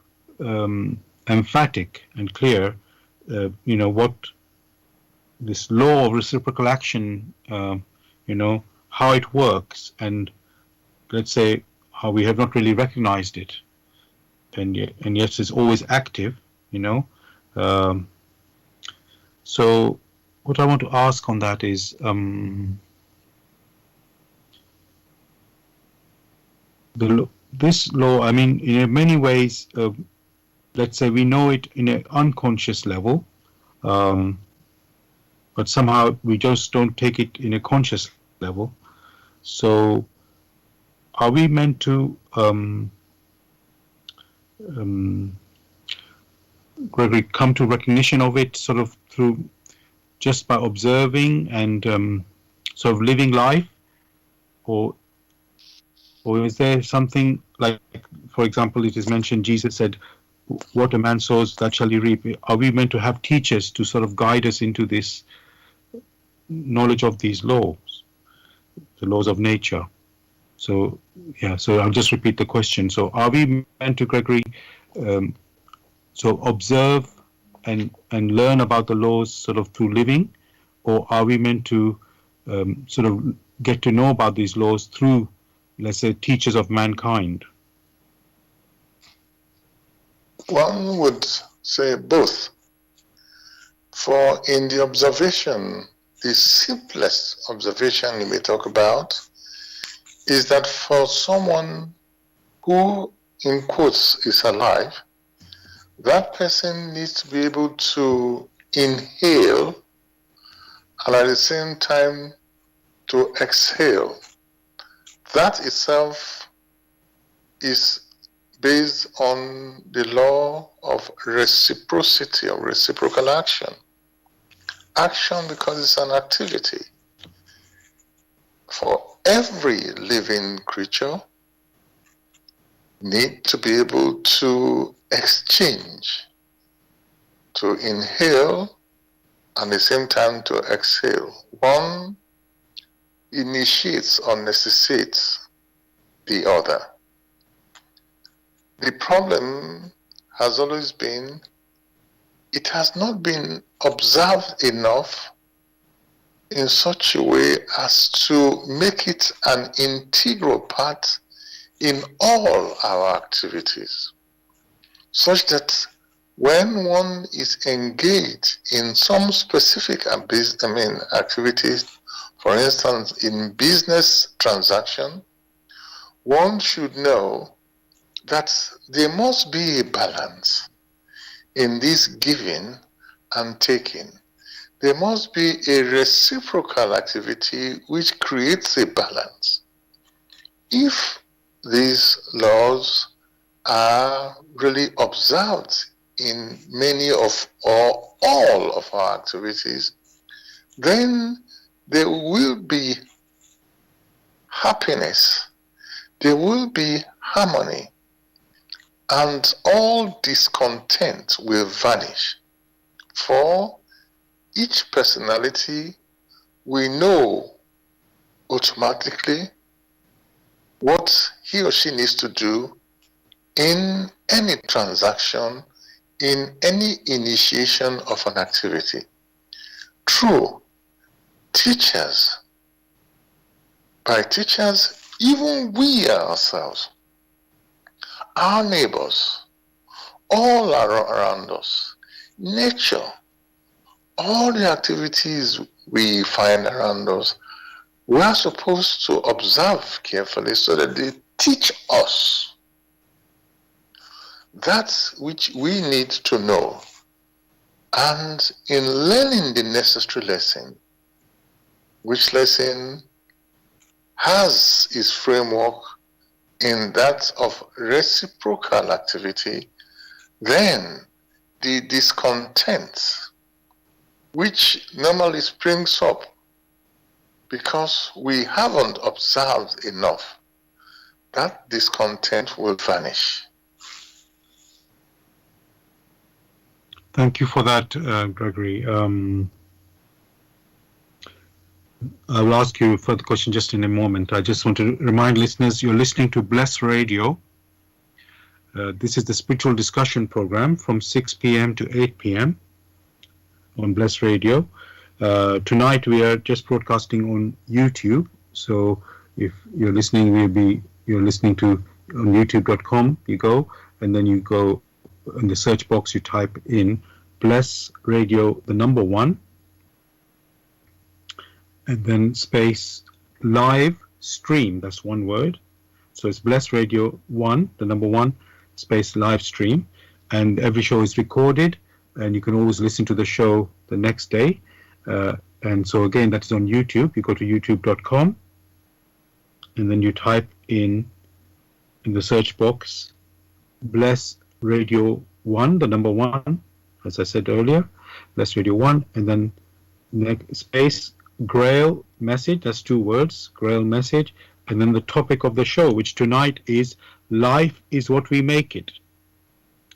emphatic and clear, what this law of reciprocal action, how it works, and let's say how we have not really recognized it, and yet it's always active, So what I want to ask on that is, this law, I mean, in many ways, let's say we know it in an unconscious level, but somehow we just don't take it in a conscious level. So are we meant to, Gregory, come to recognition of it sort of through just by observing and sort of living life, or is there something like, for example, it is mentioned, Jesus said, what a man sows, that shall he reap. Are we meant to have teachers to sort of guide us into this knowledge of these laws, the laws of nature? So, so I'll just repeat the question. So are we meant to, Gregory, so observe and learn about the laws sort of through living, or are we meant to sort of get to know about these laws through, let's say, teachers of mankind? One would say both. For in the observation, the simplest observation you may talk about is that for someone who, in quotes, is alive, that person needs to be able to inhale and at the same time to exhale. That itself is based on the law of reciprocity, or reciprocal action. Action because it's an activity. For every living creature need to be able to exchange, to inhale and at the same time to exhale. One initiates or necessitates the other. The problem has always been, it has not been observed enough in such a way as to make it an integral part in all our activities, such that when one is engaged in some specific activities, for instance, in business transaction, one should know that there must be a balance in this giving and taking. There must be a reciprocal activity which creates a balance. If these laws are really observed in many of or all of our activities, then there will be happiness, there will be harmony, and all discontent will vanish. For each personality will know automatically what he or she needs to do in any transaction, in any initiation of an activity. True, teachers, by teachers, even we ourselves, our neighbors, all around us, nature, all the activities we find around us, we are supposed to observe carefully so that they teach us that which we need to know. And in learning the necessary lesson, which lesson has its framework in that of reciprocal activity, then the discontent which normally springs up because we haven't observed enough, that discontent will vanish. Thank you for that, Gregory. I will ask you a further question just in a moment. I just want to remind listeners, you're listening to Bless Radio. This is the spiritual discussion program from 6 p.m. to 8 p.m. on Bless Radio. Tonight we are just broadcasting on YouTube. So if you're listening, you're listening to on youtube.com. You go, and then you go in the search box, you type in Bless Radio, the number 1, and then space live stream. That's one word. So it's Bless Radio 1, the number 1, space live stream. And every show is recorded, and you can always listen to the show the next day. And so again, that is on YouTube. You go to youtube.com, and then you type in the search box Bless Radio 1, the number 1, as I said earlier, Bless Radio 1, and then space Grail message. That's 2 words, Grail message, and then the topic of the show, which tonight is Life is What We Make It.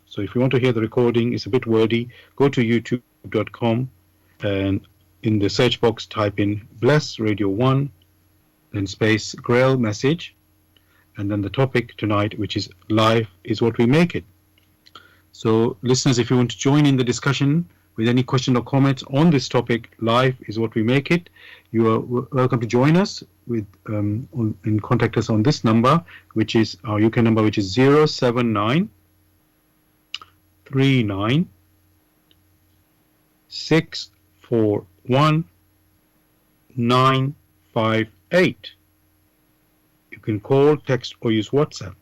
So if you want to hear the recording, it's a bit wordy, go to youtube.com, and in the search box type in Bless Radio 1, then space Grail message, and then the topic tonight, which is Life is What We Make It. So listeners, if you want to join in the discussion with any question or comments on this topic, Life is What We Make It, you are welcome to join us with and contact us on this number, which is our UK number, which is 079 39 641 958. You can call, text, or use WhatsApp.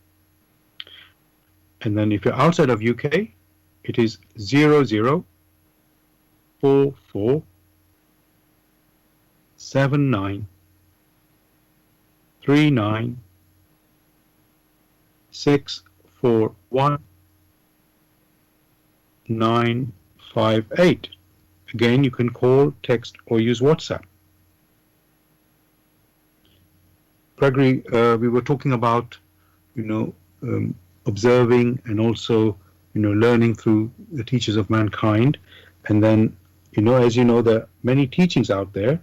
And then if you're outside of UK, it is 0044 79 39 641 958. Again, you can call, text, or use WhatsApp. Gregory, we were talking about, observing and also, learning through the teachers of mankind. And then, as you know, there are many teachings out there,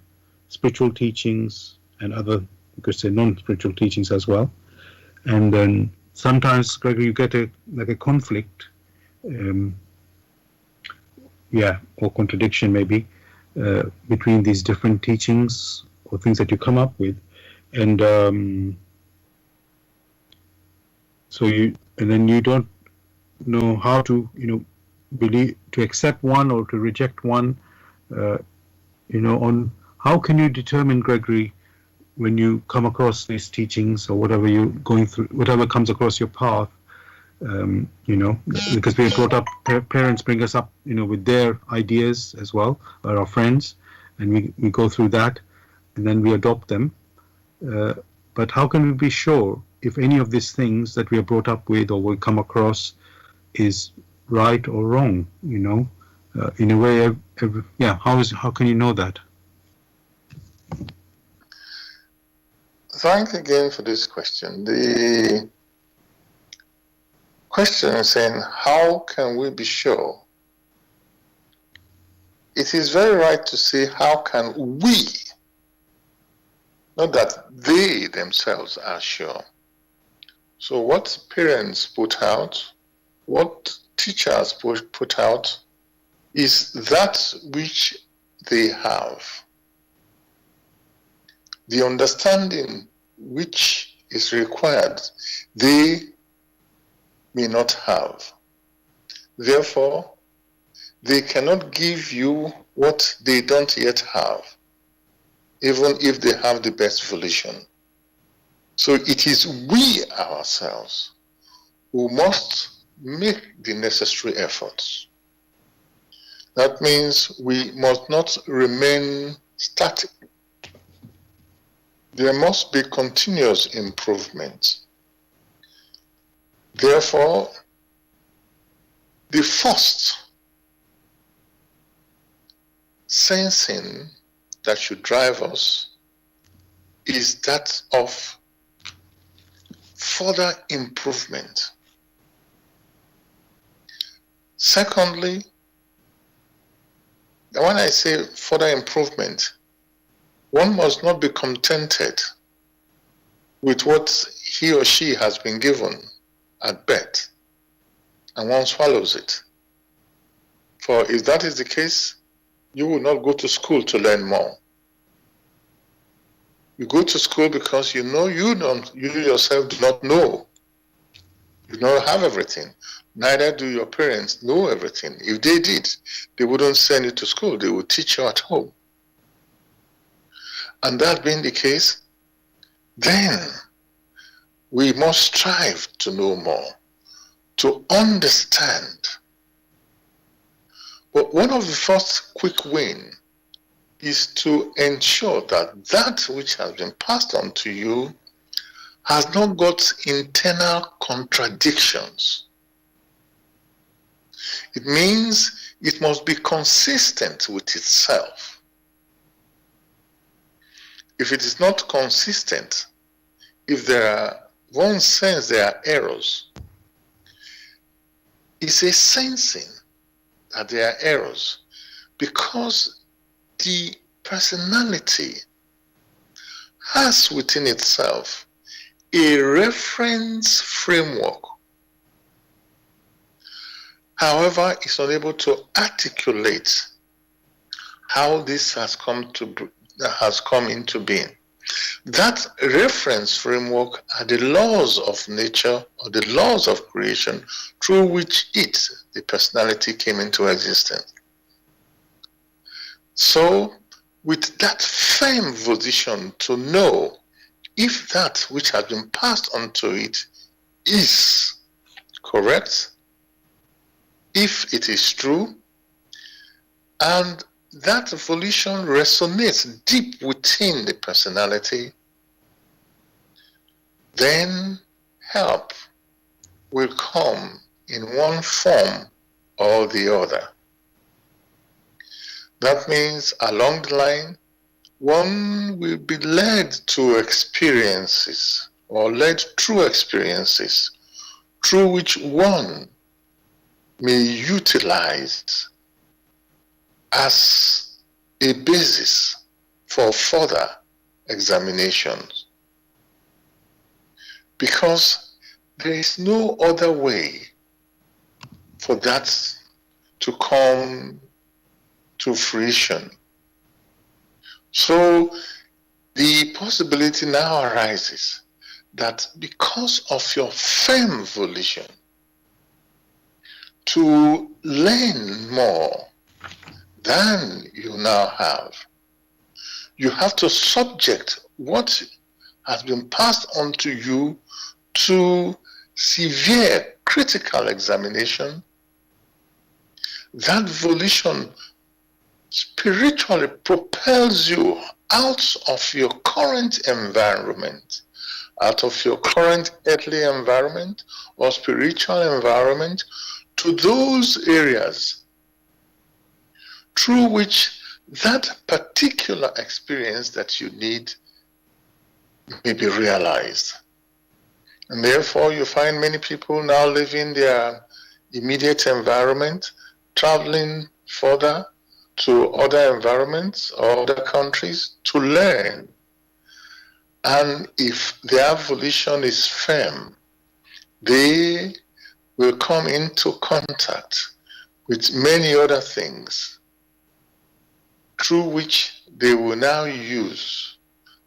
spiritual teachings and other, you could say, non-spiritual teachings as well. And then sometimes, Gregory, you get a conflict, or contradiction maybe, between these different teachings or things that you come up with. And then you don't know how to, believe, to accept one or to reject one. Uh, on how can you determine, Gregory, when you come across these teachings or whatever you're going through, whatever comes across your path, because we're brought up, parents bring us up, with their ideas as well, or our friends, and we go through that, and then we adopt them. But how can we be sure if any of these things that we are brought up with or we come across is right or wrong? In a way, how can you know that? Thank you again for this question. The question is saying, how can we be sure? It is very right to say, how can we? Not that they themselves are sure. So what parents put out, what teachers put out, is that which they have. The understanding which is required, they may not have. Therefore, they cannot give you what they don't yet have, even if they have the best volition. So it is we ourselves who must make the necessary efforts. That means we must not remain static. There must be continuous improvement. Therefore, the first sensing that should drive us is that of further improvement. Secondly, when I say further improvement, one must not be contented with what he or she has been given at birth, and one swallows it. For if that is the case, you will not go to school to learn more. You go to school because you yourself do not know. You do not have everything. Neither do your parents know everything. If they did, they wouldn't send you to school. They would teach you at home. And that being the case, then we must strive to know more, to understand. But one of the first quick wins is to ensure that that which has been passed on to you has not got internal contradictions. It means it must be consistent with itself. If it is not consistent, if one sense there are errors, it's a sensing that there are errors, because the personality has within itself a reference framework. However, it's unable to articulate how this has come into being. That reference framework are the laws of nature or the laws of creation through which the personality, came into existence. So, with that firm position to know if that which has been passed on to it is correct, if it is true, and that volition resonates deep within the personality, then help will come in one form or the other. That means along the line, one will be led to experiences or led through experiences through which one may utilize as a basis for further examinations. Because there is no other way for that to come to fruition. So the possibility now arises that because of your firm volition, to learn more than you now have. You have to subject what has been passed on to you to severe critical examination. That volition spiritually propels you out of your current environment, out of your current earthly environment or spiritual environment, to those areas through which that particular experience that you need may be realized. And therefore, you find many people now leaving their immediate environment, traveling further to other environments or other countries to learn. And if their volition is firm, they will come into contact with many other things through which they will now use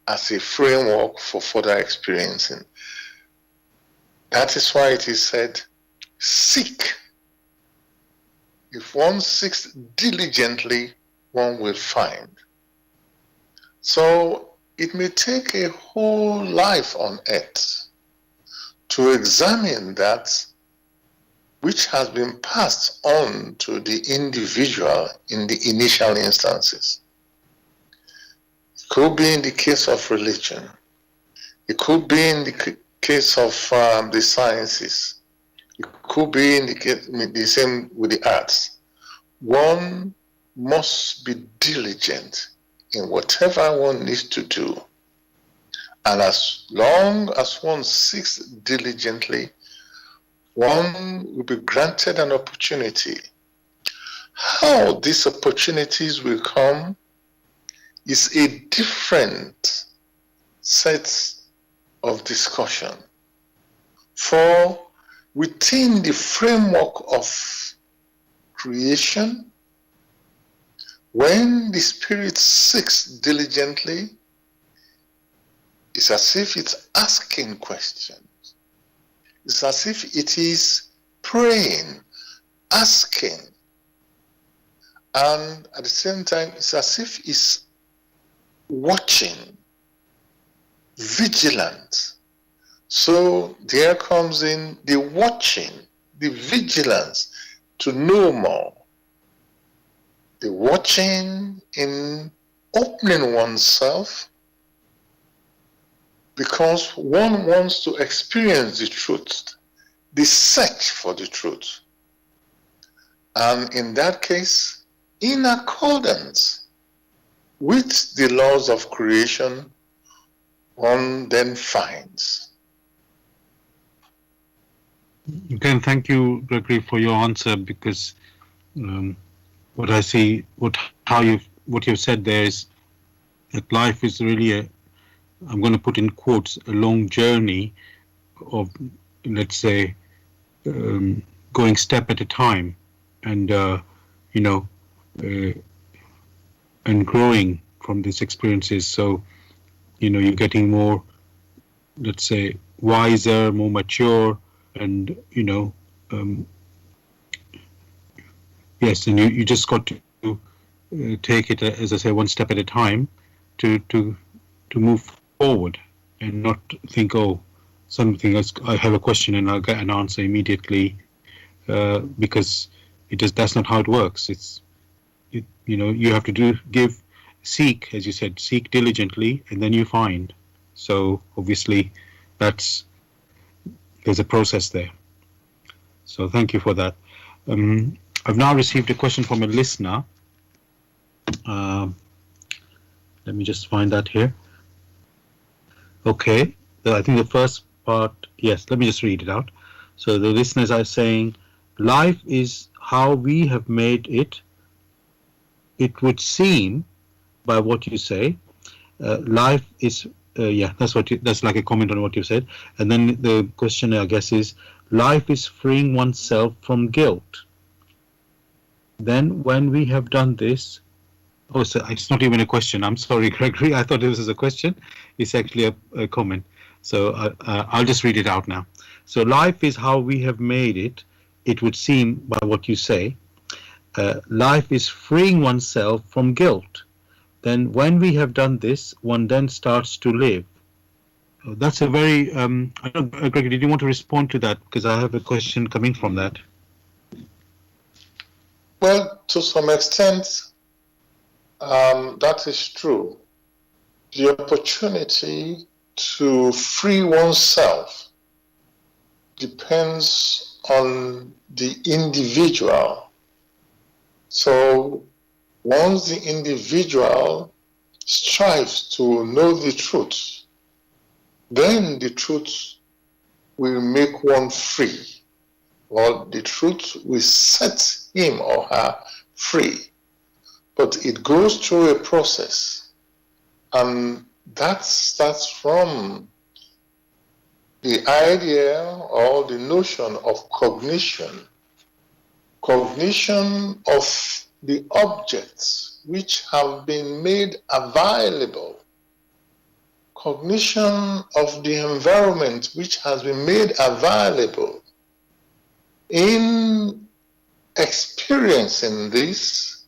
as a framework for further experiencing. That is why it is said, seek. If one seeks diligently, one will find. So it may take a whole life on earth to examine that which has been passed on to the individual in the initial instances. It could be in the case of religion. It could be in the case of the sciences. It could be in the same with the arts. One must be diligent in whatever one needs to do. And as long as one seeks diligently, one will be granted an opportunity. How these opportunities will come is a different set of discussion. For within the framework of creation, when the spirit seeks diligently, it's as if it's asking questions. It's as if it is praying, asking. And at the same time, it's as if it's watching, vigilant. So there comes in the watching, the vigilance to know more. The watching in opening oneself, because one wants to experience the truth, the search for the truth. And in that case, in accordance with the laws of creation, one then finds. Again, thank you, Gregory, for your answer, because what I see, what you've said there is that life is really I'm going to put in quotes, a long journey of, let's say, going step at a time, and and growing from these experiences. So, you're getting more, let's say, wiser, more mature, and yes, and you just got to take it, as I say, one step at a time to move forward, and not think, oh, something else, I have a question and I'll get an answer immediately, because that's not how it works. You have to seek, as you said, seek diligently, and then you find. So obviously there's a process there. So thank you for that. I've now received a question from a listener. Let me just find that here. Okay, I think the first part, yes, let me just read it out. So the listeners are saying, life is how we have made it. It would seem, by what you say, life is, that's like a comment on what you said. And then the question, I guess, is, life is freeing oneself from guilt. Then when we have done this, oh, so it's not even a question. I'm sorry, Gregory. I thought this was a question. It's actually a comment. So I'll just read it out now. So life is how we have made it. it would seem, by what you say, life is freeing oneself from guilt. Then when we have done this, one then starts to live. That's a very, I don't know, Gregory, did you want to respond to that? Because I have a question coming from that. Well, to some extent, that is true. The opportunity to free oneself depends on the individual. So once the individual strives to know the truth, then the truth will make one free, or the truth will set him or her free. But it goes through a process, and that starts from the idea or the notion of cognition. Cognition of the objects which have been made available. Cognition of the environment which has been made available. In experiencing this,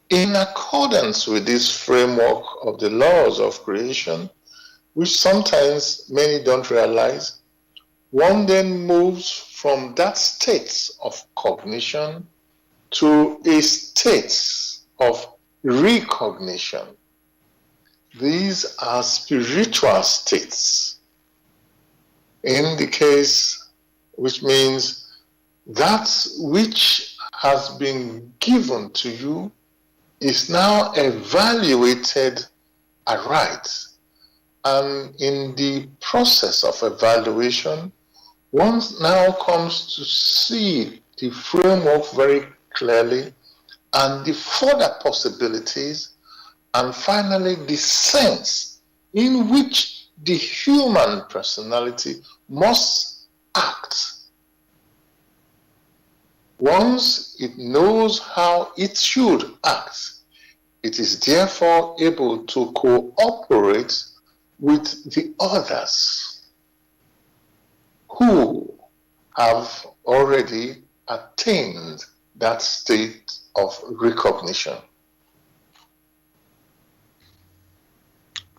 in accordance with this framework of the laws of creation, which sometimes many don't realize, one then moves from that state of cognition to a state of recognition. These are spiritual states. In the case, which means that which has been given to you is now evaluated aright. And in the process of evaluation, one now comes to see the framework very clearly and the further possibilities, and finally the sense in which the human personality must act. Once it knows how it should act, it is therefore able to cooperate with the others who have already attained that state of recognition.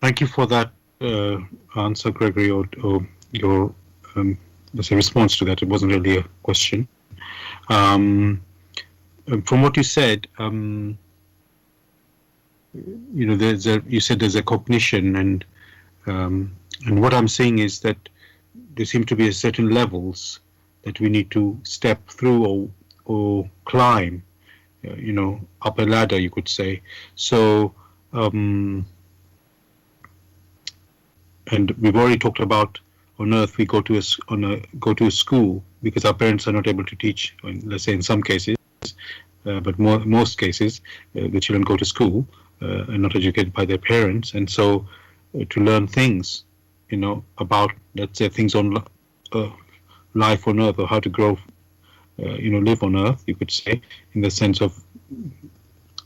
Thank you for that answer, Gregory, or your there's a response to that. It wasn't really a question. From what you said, you know, you said there's a cognition, and what I'm saying is that there seem to be certain levels that we need to step through or climb, you know, up a ladder, you could say. So, and we've already talked about on Earth we go to a school because our parents are not able to teach. Let's say in some cases, but most cases, the children go to school and not educated by their parents, and so to learn things, you know, about, let's say, things on life on Earth, or how to grow, you know, live on Earth, you could say, in the sense of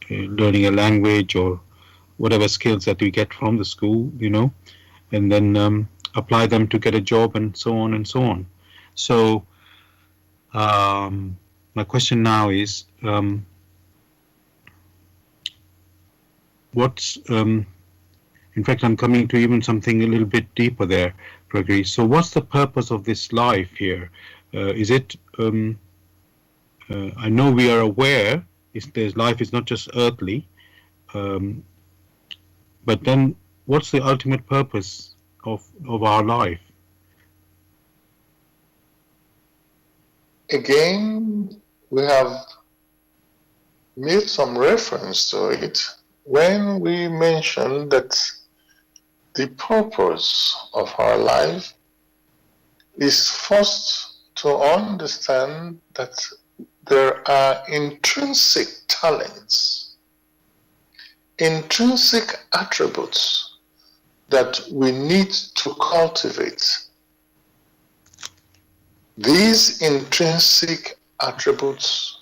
learning a language or whatever skills that we get from the school, you know, and then apply them to get a job and so on and so on. So my question now is, what's in fact, I'm coming to even something a little bit deeper there, Gregory. So what's the purpose of this life here? Is it, I know we are aware there's life is not just earthly, but then what's the ultimate purpose of our life? Again, we have made some reference to it when we mentioned that the purpose of our life is first to understand that there are intrinsic talents, intrinsic attributes that we need to cultivate. These intrinsic attributes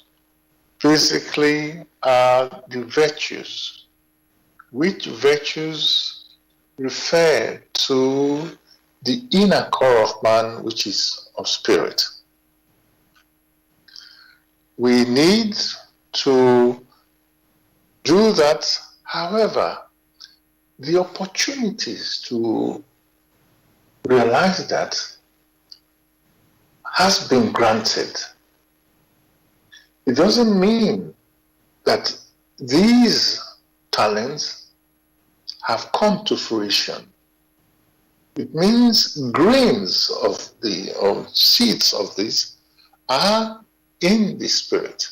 basically are the virtues, which virtues refer to the inner core of man, which is of spirit. We need to do that. However, the opportunities to realize that has been granted. It doesn't mean that these talents have come to fruition. It means grains of or seeds of this are in the spirit.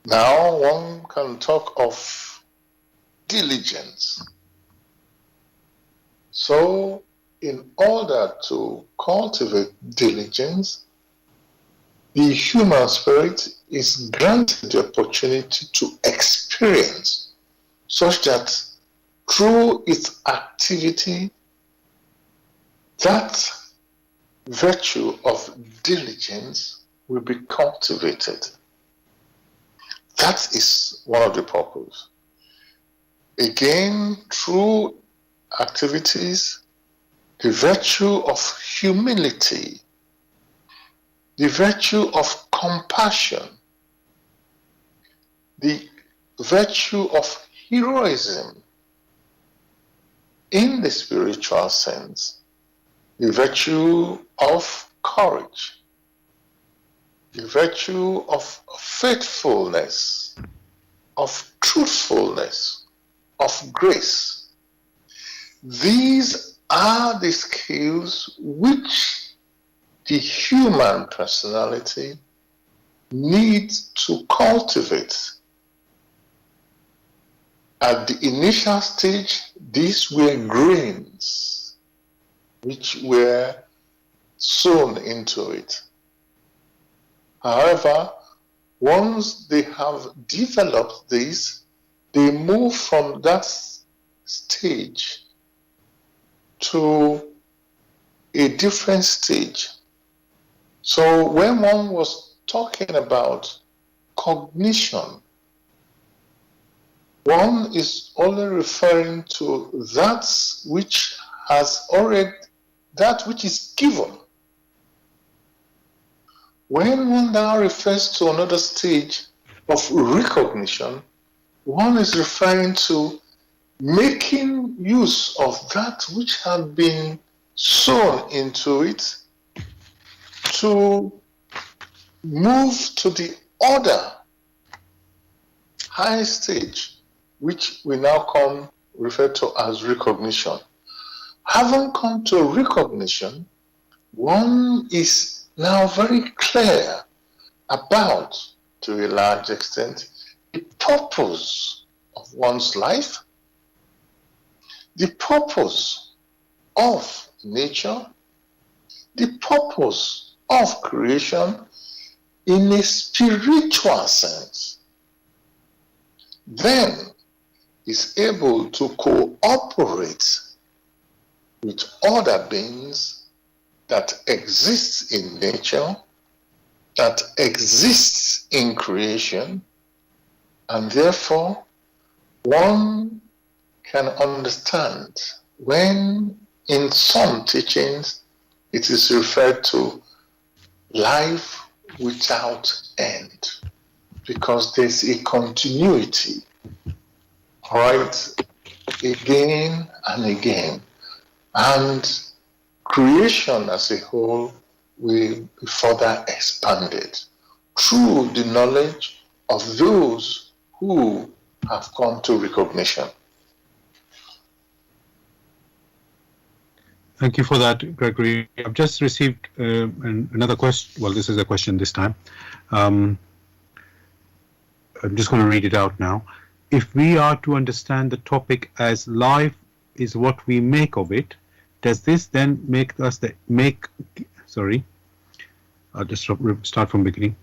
Now one can talk of diligence. So in order to cultivate diligence, the human spirit is granted the opportunity to experience, such that through its activity, that virtue of diligence will be cultivated. That is one of the purposes. Again, through activities, the virtue of humility, the virtue of compassion, the virtue of heroism in the spiritual sense, the virtue of courage, the virtue of faithfulness, of truthfulness, of grace. These are the skills which the human personality needs to cultivate. At the initial stage, these were grains which were sown into it. However, once they have developed this, they move from that stage to a different stage. So when one was talking about cognition, one is only referring to that which has already, that which is given. When one now refers to another stage of recognition, one is referring to making use of that which had been sown into it to move to the other high stage, which we now refer to as recognition. Having come to recognition, one is now very clear about, to a large extent, the purpose of one's life, the purpose of nature, the purpose of creation in a spiritual sense. Then is able to cooperate with other beings that exist in nature, that exists in creation, and therefore one can understand when in some teachings it is referred to life without end, because there's a continuity, right, again and again, and creation as a whole will be further expanded through the knowledge of those who have come to recognition. Thank you for that, Gregory. I've just received another question. Well, this is a question this time. I'm just going to read it out now. If we are to understand the topic as life is what we make of it, does this then make us I'll just start from beginning.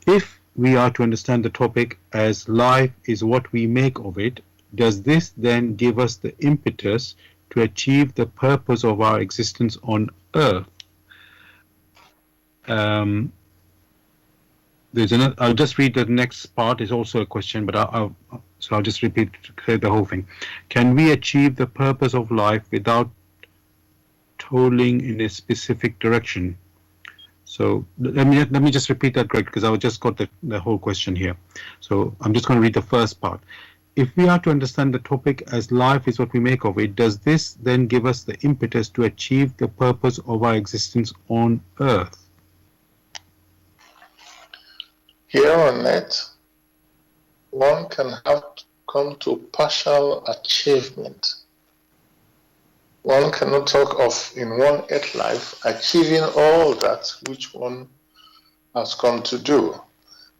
If we are to understand the topic as life is what we make of it, does this then give us the impetus to achieve the purpose of our existence on earth? There's another. I'll just read the next part. It's also a question, but I'll just repeat the whole thing. Can we achieve the purpose of life without toiling in a specific direction? So let me just repeat that, Greg, because I just got the whole question here. So I'm just going to read the first part. If we are to understand the topic as life is what we make of it, does this then give us the impetus to achieve the purpose of our existence on Earth? Here on Earth, one can have come to partial achievement. One cannot talk of in one Earth life achieving all that which one has come to do.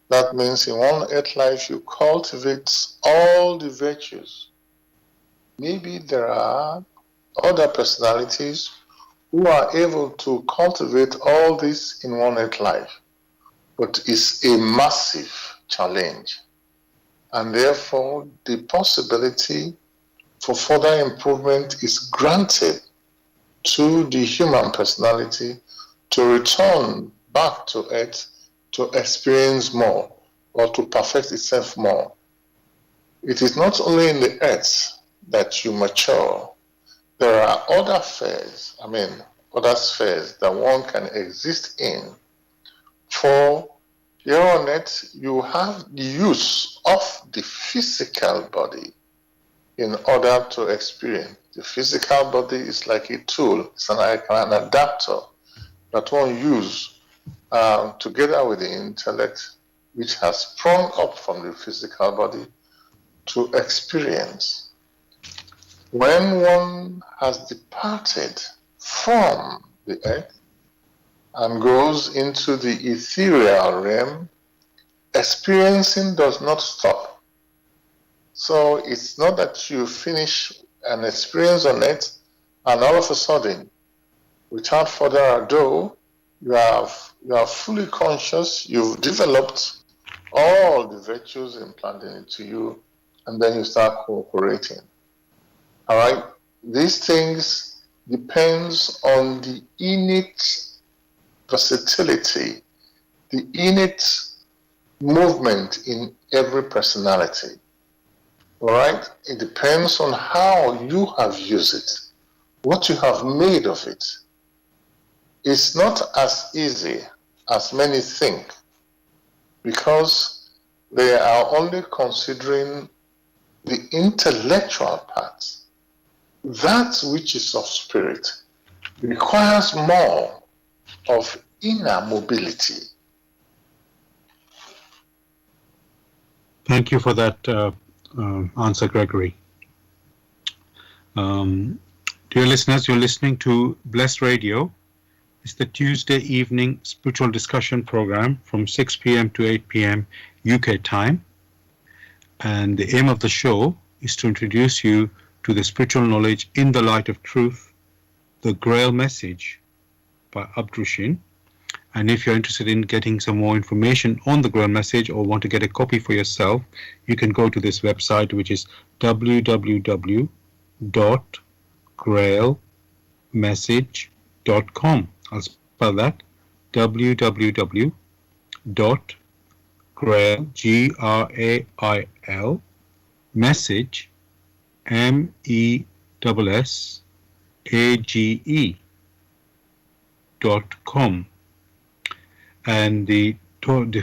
That means in one Earth life you cultivate all the virtues. Maybe there are other personalities who are able to cultivate all this in one Earth life, but it's a massive challenge. And therefore, the possibility for further improvement is granted to the human personality to return back to Earth to experience more or to perfect itself more. It is not only in the Earth that you mature. There are other spheres that one can exist in. For here on Earth, you have the use of the physical body in order to experience. The physical body is like a tool, it's an adapter that one uses together with the intellect, which has sprung up from the physical body to experience. When one has departed from the Earth and goes into the ethereal realm, experiencing does not stop. So it's not that you finish an experience on it and all of a sudden, without further ado, you are fully conscious, you've developed all the virtues implanted into you, and then you start cooperating. All right? These things depends on the innate versatility, the innate movement in every personality. All right? It depends on how you have used it, what you have made of it. It's not as easy as many think, because they are only considering the intellectual part. That which is of spirit requires more of inner mobility. Thank you for that answer, Gregory. Dear listeners, you're listening to Blessed Radio. It's the Tuesday evening spiritual discussion program from 6 p.m. to 8 p.m. UK time. And the aim of the show is to introduce you to the spiritual knowledge in the light of truth, the Grail message by Abdrushin. And if you're interested in getting some more information on the Grail message or want to get a copy for yourself, you can go to this website, which is www.grailmessage.com. I'll spell that, www.grail, Grail, message, message.com. And the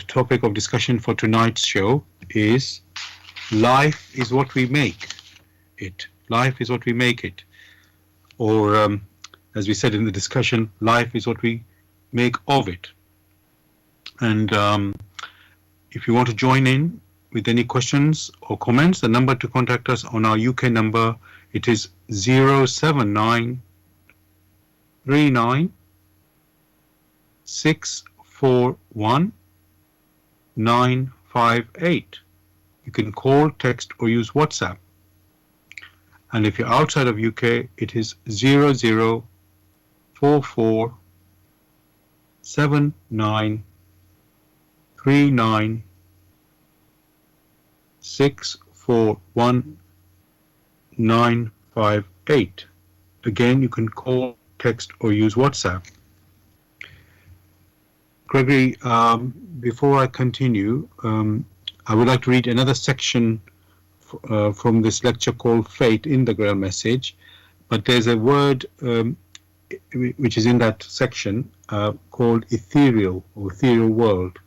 topic of discussion for tonight's show is life is what we make it. Life is what we make it. Or as we said in the discussion, life is what we make of it. And if you want to join in with any questions or comments, the number to contact us on our UK number, it is 07939641958. You can call, text, or use WhatsApp. And if you're outside of UK, it is 00447939641958. Again, you can call, text, or use WhatsApp. Gregory, before I continue, I would like to read another section from this lecture called Fate in the Grail Message, but there's a word which is in that section called ethereal world.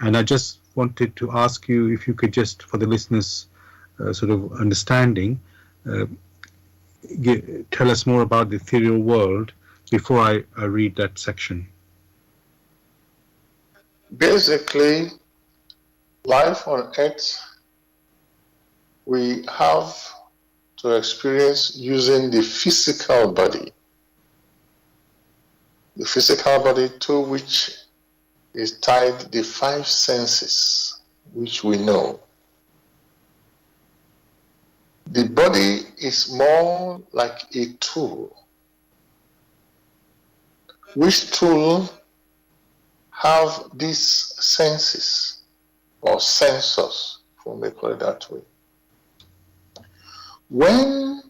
And I just wanted to ask you if you could just, for the listeners' sort of understanding, tell us more about the ethereal world before I read that section. Basically, life on Earth we have to experience using the physical body. The physical body to which is tied the five senses, which we know. The body is more like a tool, which tool have these senses or sensors, if we may call it that way. When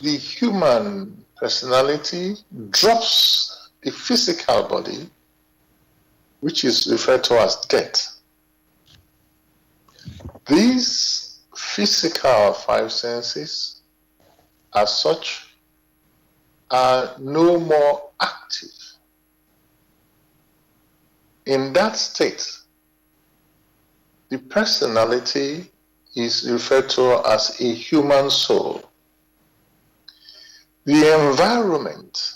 the human personality drops the physical body, which is referred to as death, these physical five senses as such are no more active. In that state, the personality is referred to as a human soul. The environment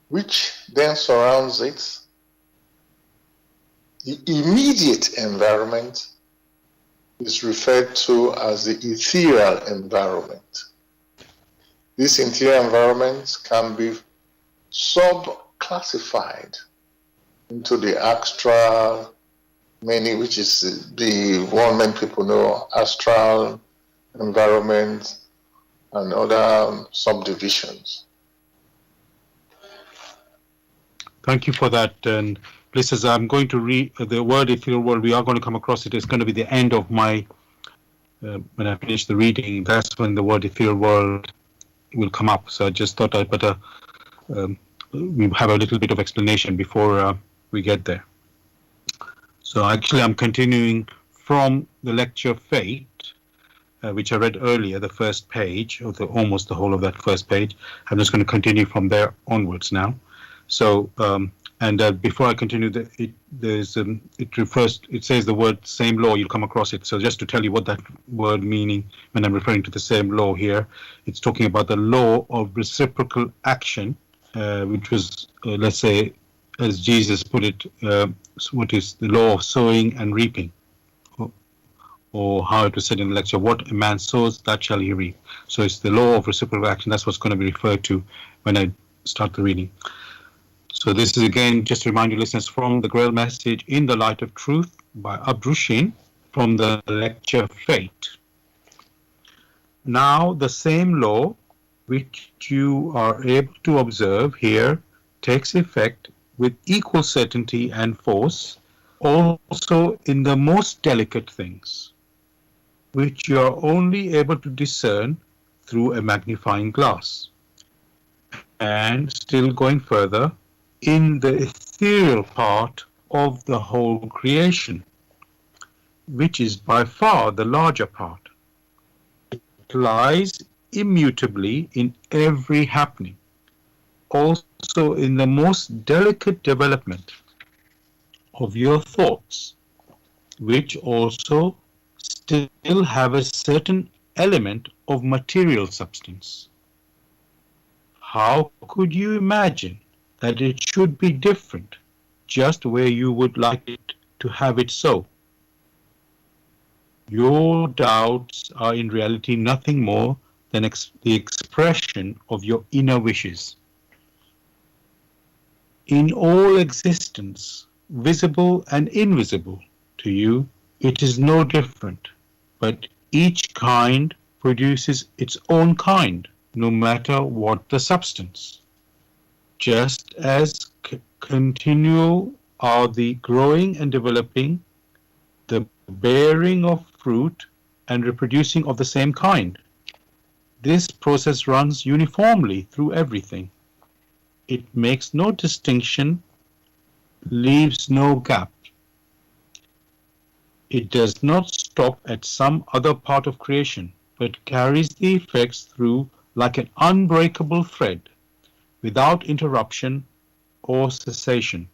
which then surrounds it, the immediate environment, is referred to as the ethereal environment. This ethereal environment can be sub-classified into the astral, which is the one many people know, astral environment and other subdivisions. Thank you for that. And listeners, I'm going to read the word ethereal world. We are going to come across it. It's going to be the end of my, when I finish the reading, that's when the word ethereal world will come up. So I just thought I'd better we have a little bit of explanation before we get there. So actually I'm continuing from the lecture Fate, which I read earlier, the first page, or almost the whole of that first page. I'm just going to continue from there onwards now. So, before I continue, it says the word same law, you'll come across it. So just to tell you what that word meaning, when I'm referring to the same law here, it's talking about the law of reciprocal action, which was, let's say, as Jesus put it, what is the law of sowing and reaping, or how it was said in the lecture, what a man sows, that shall he reap. So it's the law of reciprocal action. That's what's going to be referred to when I start the reading. So this is again, just to remind you listeners, from the Grail message In the Light of Truth by Abdushin from the lecture Fate. Now the same law which you are able to observe here takes effect with equal certainty and force also in the most delicate things, which you are only able to discern through a magnifying glass. And still going further, in the ethereal part of the whole creation, which is by far the larger part. It lies immutably in every happening, also in the most delicate development of your thoughts, which also still have a certain element of material substance. How could you imagine that it should be different just where you would like it to have it so? Your doubts are in reality nothing more than the expression of your inner wishes. In all existence, visible and invisible to you, it is no different, but each kind produces its own kind, no matter what the substance. Just as continual are the growing and developing, the bearing of fruit and reproducing of the same kind. This process runs uniformly through everything. It makes no distinction, leaves no gap. It does not stop at some other part of creation, but carries the effects through like an unbreakable thread, without interruption or cessation.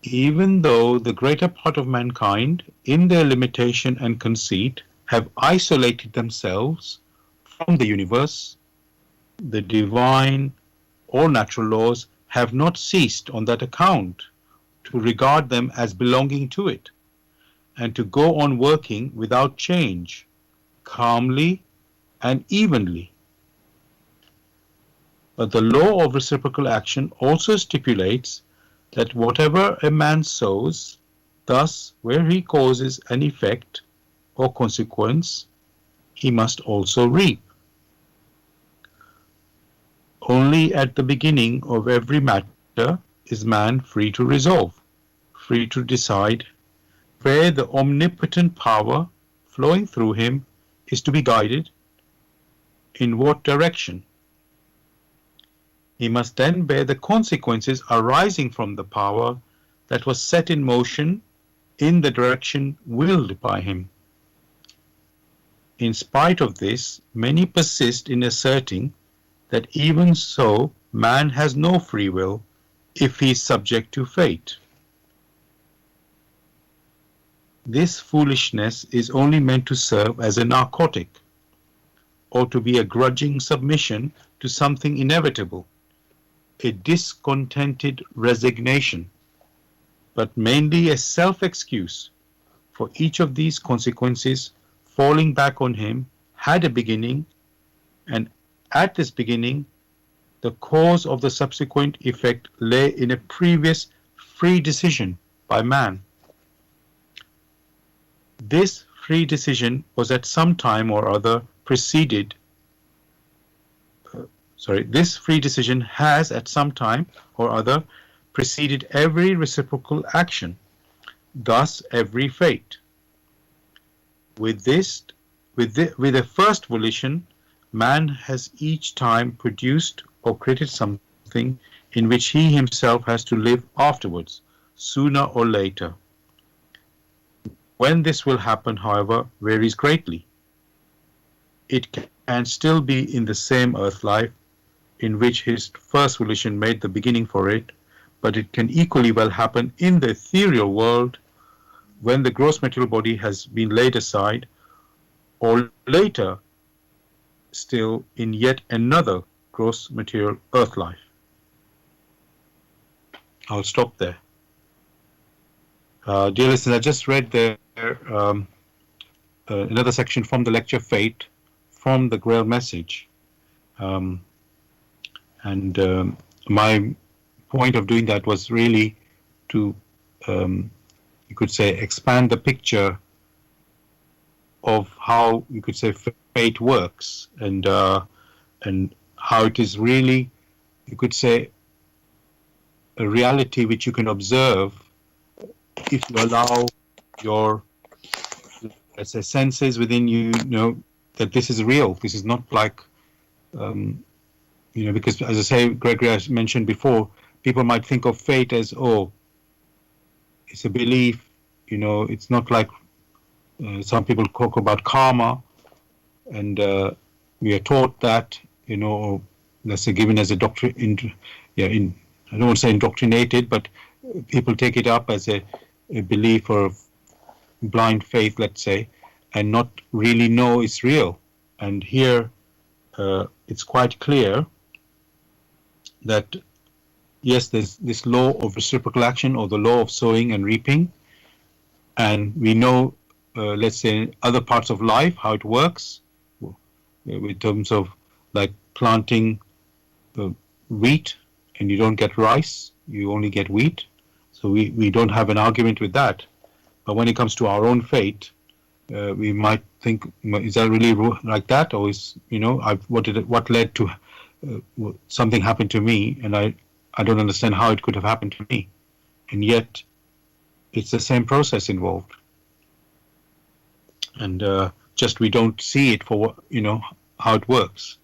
Even though the greater part of mankind, in their limitation and conceit, have isolated themselves from the universe, the divine or natural laws have not ceased on that account to regard them as belonging to it, and to go on working without change, calmly and evenly. But the law of reciprocal action also stipulates that whatever a man sows, thus where he causes an effect or consequence, he must also reap. Only at the beginning of every matter is man free to resolve, free to decide where the omnipotent power flowing through him is to be guided, in what direction. He must then bear the consequences arising from the power that was set in motion in the direction willed by him. In spite of this, many persist in asserting that even so man has no free will if he is subject to fate. This foolishness is only meant to serve as a narcotic, or to be a grudging submission to something inevitable, a discontented resignation, but mainly a self-excuse, for each of these consequences falling back on him had a beginning, and at this beginning the cause of the subsequent effect lay in a previous free decision by man. This free decision was at some time or other preceded this free decision has at some time or other preceded every reciprocal action, thus every fate. With a first volition, man has each time produced or created something in which he himself has to live afterwards, sooner or later. When this will happen, however, varies greatly. It can still be in the same earth life in which his first volition made the beginning for it, but it can equally well happen in the ethereal world when the gross material body has been laid aside, or later still in yet another gross material earth life. I'll stop there. Dear listeners, I just read there another section from the lecture Fate from the Grail message. My point of doing that was really to, you could say, expand the picture of how, you could say, fate works, and how it is really, you could say, a reality which you can observe if you allow your, let's say, senses within you, know that this is real. This is not like, because, as I say, Gregory, I mentioned before, people might think of fate as, oh, it's a belief, it's not like some people talk about karma, and we are taught that, or let's say given as a doctrine, I don't want to say indoctrinated, but people take it up as a belief or blind faith, let's say, and not really know it's real. And here it's quite clear that, yes, there's this law of reciprocal action, or the law of sowing and reaping, and we know, let's say, in other parts of life how it works, in terms of like planting wheat, and you don't get rice, you only get wheat. So we don't have an argument with that. But when it comes to our own fate, we might think, is that really like that, or is, what led to something happened to me, and I don't understand how it could have happened to me, and yet it's the same process involved, and just we don't see it for how it works,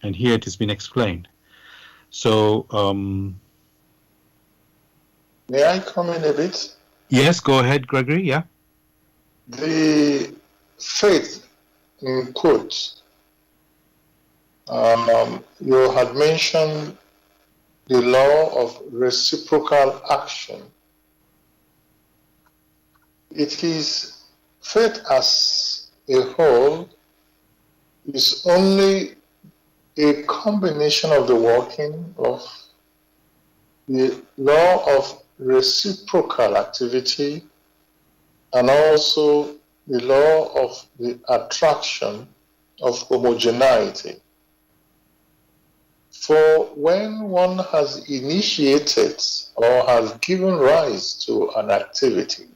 and here it has been explained. So may I come in a bit? Yes, go ahead, Gregory. Yeah. The faith, in quotes, You had mentioned the law of reciprocal action. It is faith as a whole is only a combination of the working of the law of reciprocal activity and also the law of the attraction of homogeneity. For when one has initiated or has given rise to an activity,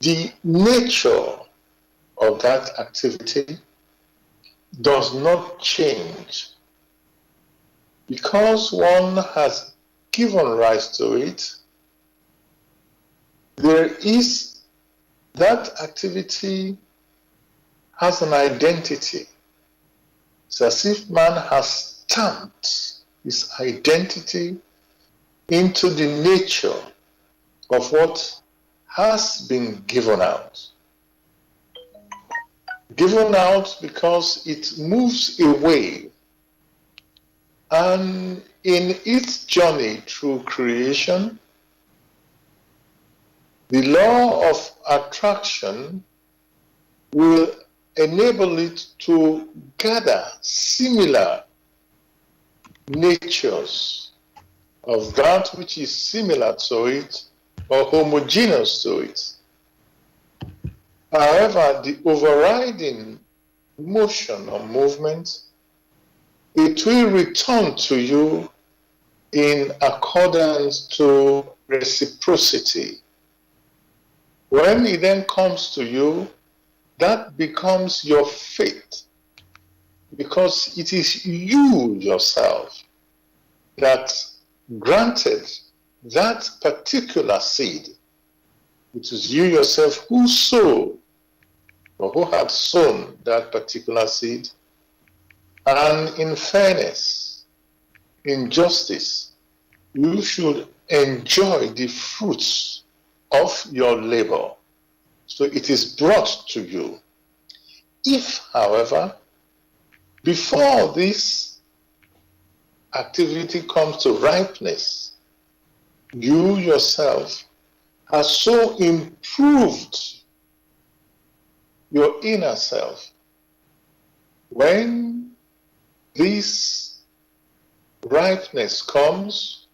the nature of that activity does not change. Because one has given rise to it, there is that activity has an identity. It's as if man has stamped his identity into the nature of what has been given out. Given out because it moves away, and in its journey through creation, the law of attraction will enable it to gather similar natures of that which is similar to it or homogeneous to it. However, the overriding motion or movement, it will return to you in accordance to reciprocity. When it then comes to you, that becomes your faith, because it is you yourself that granted that particular seed. It is you yourself who sowed or who had sown that particular seed. And in fairness, in justice, you should enjoy the fruits of your labor. So it is brought to you. If, however, before this activity comes to ripeness, you yourself have so improved your inner self, when this ripeness comes,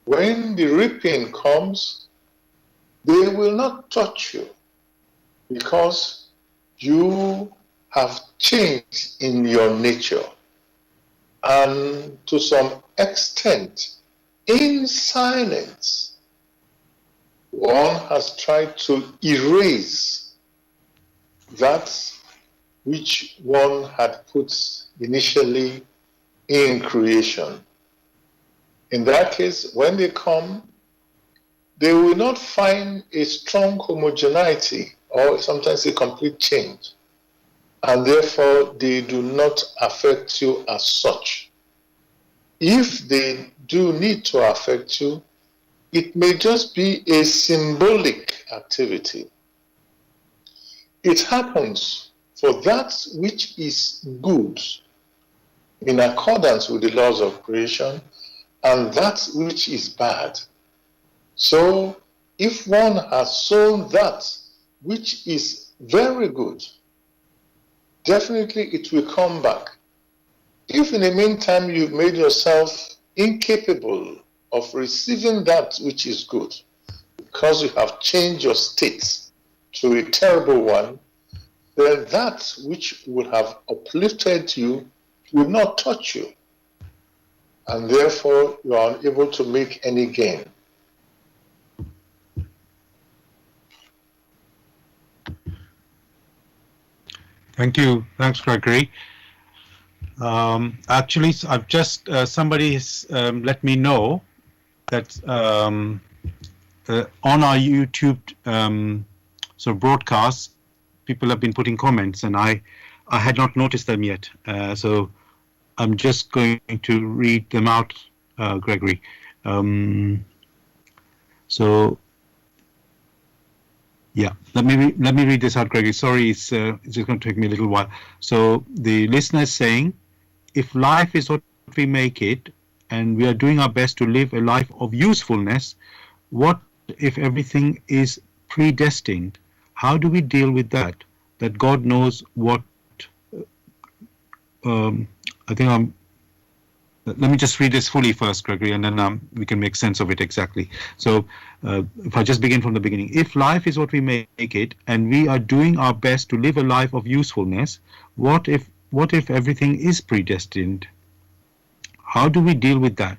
when the reaping comes, they will not touch you, because you have changed in your nature. And to some extent, in silence, one has tried to erase that which one had put initially in creation. In that case, when they come, they will not find a strong homogeneity or sometimes a complete change. And therefore, they do not affect you as such. If they do need to affect you, it may just be a symbolic activity. It happens for that which is good in accordance with the laws of creation and that which is bad. So if one has sown that which is very good, definitely it will come back. If in the meantime you've made yourself incapable of receiving that which is good, because you have changed your state to a terrible one, then that which would have uplifted you will not touch you. And therefore you are unable to make any gain. Thank you. Thanks, Gregory. Actually, I've just somebody has let me know that on our YouTube broadcast, people have been putting comments, and I had not noticed them yet. So I'm just going to read them out, Gregory. So Yeah, let me read this out, Gregory. Sorry, it's just going to take me a little while. So the listener is saying, if life is what we make it, and we are doing our best to live a life of usefulness, what if everything is predestined? How do we deal with that? That God knows what. I think I'm. Let me just read this fully first, Gregory, and then we can make sense of it exactly. So if I just begin from the beginning. If life is what we make it, and we are doing our best to live a life of usefulness, what if everything is predestined? How do we deal with that?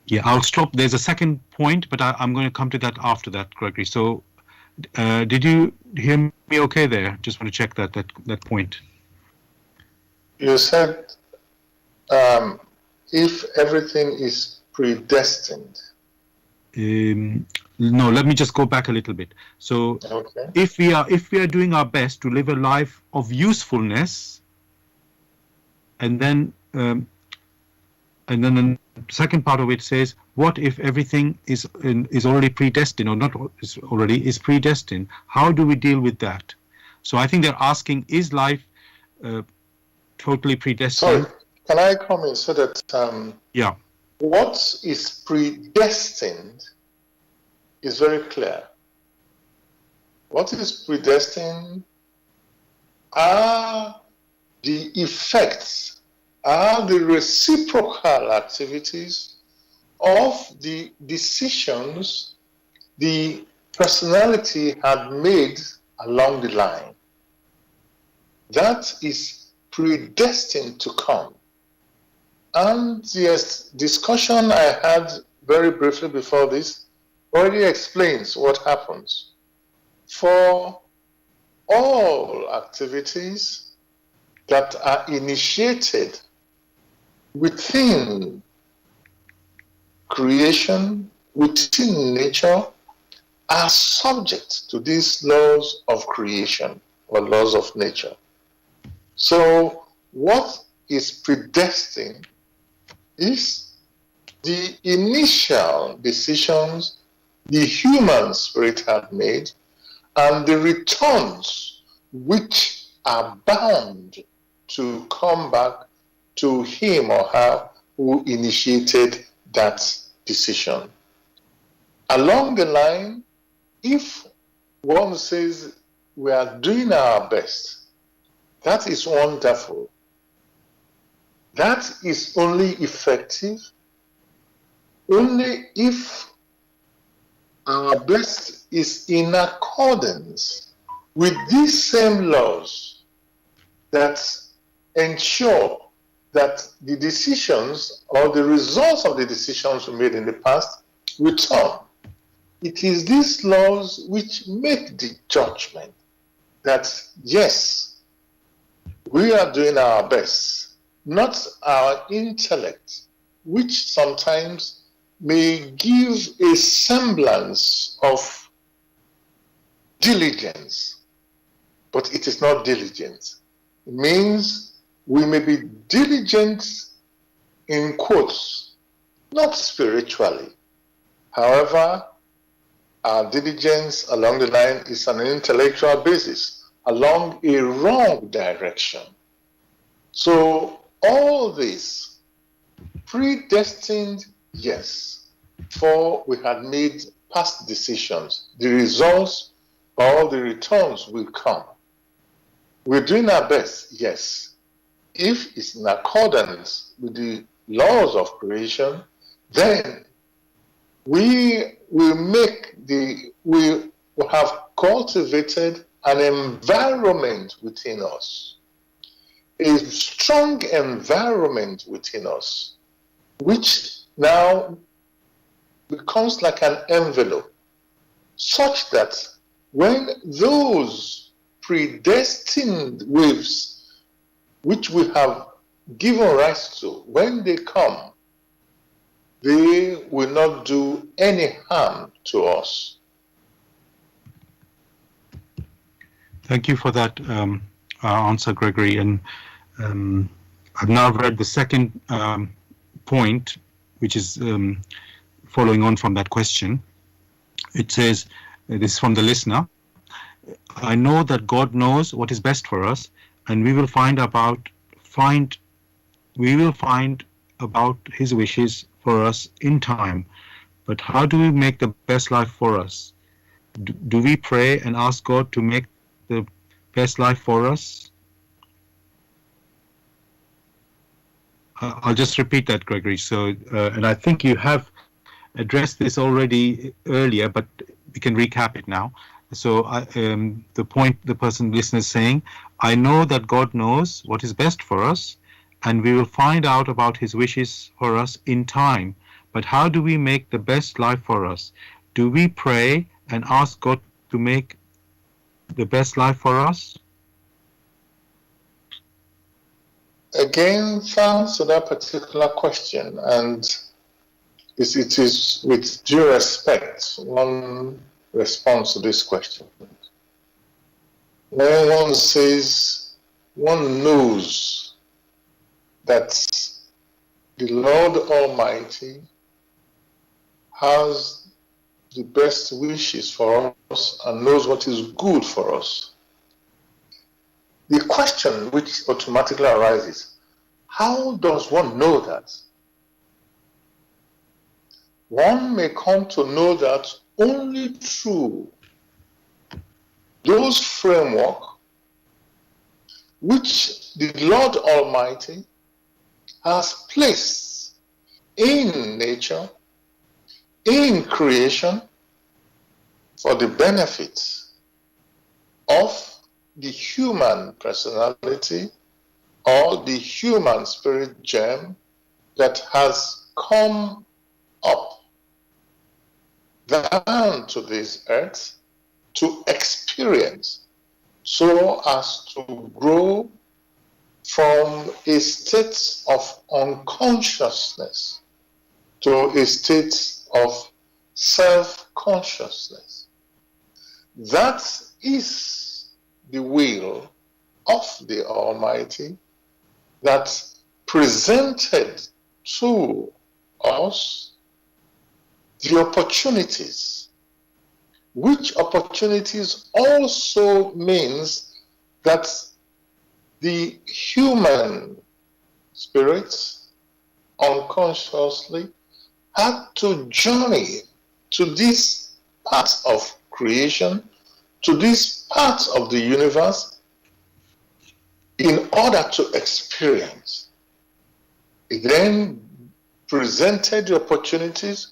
Yeah, I'll stop. There's a second point, but I'm going to come to that after that, Gregory. So did you hear me okay there? Just want to check that point. You said if everything is predestined. No, let me just go back a little bit. So Okay. if we are doing our best to live a life of usefulness, and then the second part of it says, what if everything is already predestined, or not is predestined? How do we deal with that? So I think they're asking, is life totally predestined? Sorry, can I come in so that yeah. What is predestined is very clear. What is predestined are the effects, are the reciprocal activities of the decisions the personality had made along the line. That is predestined to come. And yes, discussion I had very briefly before this already explains what happens. For all activities that are initiated within creation, within nature, are subject to these laws of creation or laws of nature. So what is predestined is the initial decisions the human spirit had made and the returns which are bound to come back to him or her who initiated that decision. Along the line, if one says we are doing our best, that is wonderful. That is only effective only if our best is in accordance with these same laws that ensure that the decisions or the results of the decisions we made in the past return. It is these laws which make the judgment that, yes, we are doing our best, not our intellect, which sometimes may give a semblance of diligence, but it is not diligence. It means we may be diligent in quotes, not spiritually. However, our diligence along the line is on an intellectual basis, along a wrong direction. So all this, predestined, yes, for we had made past decisions. The results or the returns will come. We're doing our best, yes. If it's in accordance with the laws of creation, then we will have cultivated an environment within us, a strong environment within us, which now becomes like an envelope, such that when those predestined waves which we have given rise to, when they come, they will not do any harm to us. Thank you for that answer, Gregory. And I've now read the second point, which is following on from that question. It says, this is from the listener, I know that God knows what is best for us, and we will find about His wishes for us in time. But how do we make the best life for us? Do we pray and ask God to make the best life for us? I'll just repeat that, Gregory. So, and I think you have addressed this already earlier, but we can recap it now. So, the point the person listener is saying, I know that God knows what is best for us, and we will find out about His wishes for us in time. But how do we make the best life for us? Do we pray and ask God to make the best life for us? Again, thanks to that particular question, and it is with due respect one responds to this question. When one says one knows that the Lord Almighty has the best wishes for us and knows what is good for us, the question which automatically arises, how does one know that? One may come to know that only through those framework which the Lord Almighty has placed in nature, in creation, for the benefit of the human personality or the human spirit germ that has come up down to this earth to experience, so as to grow from a state of unconsciousness to a state of self-consciousness. That is the will of the Almighty that presented to us the opportunities, which opportunities also means that the human spirit unconsciously had to journey to this part of creation, to this part of the universe, in order to experience. It then presented the opportunities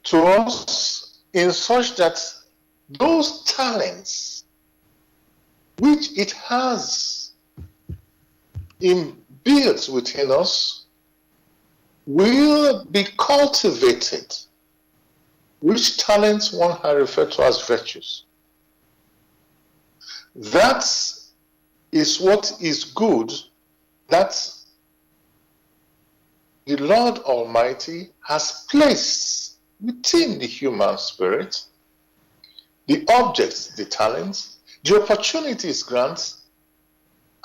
to us in such that those talents which it has inbuilt within us will be cultivated, which talents one has referred to as virtues. That is what is good, that the Lord Almighty has placed within the human spirit, the objects, the talents, the opportunities grants,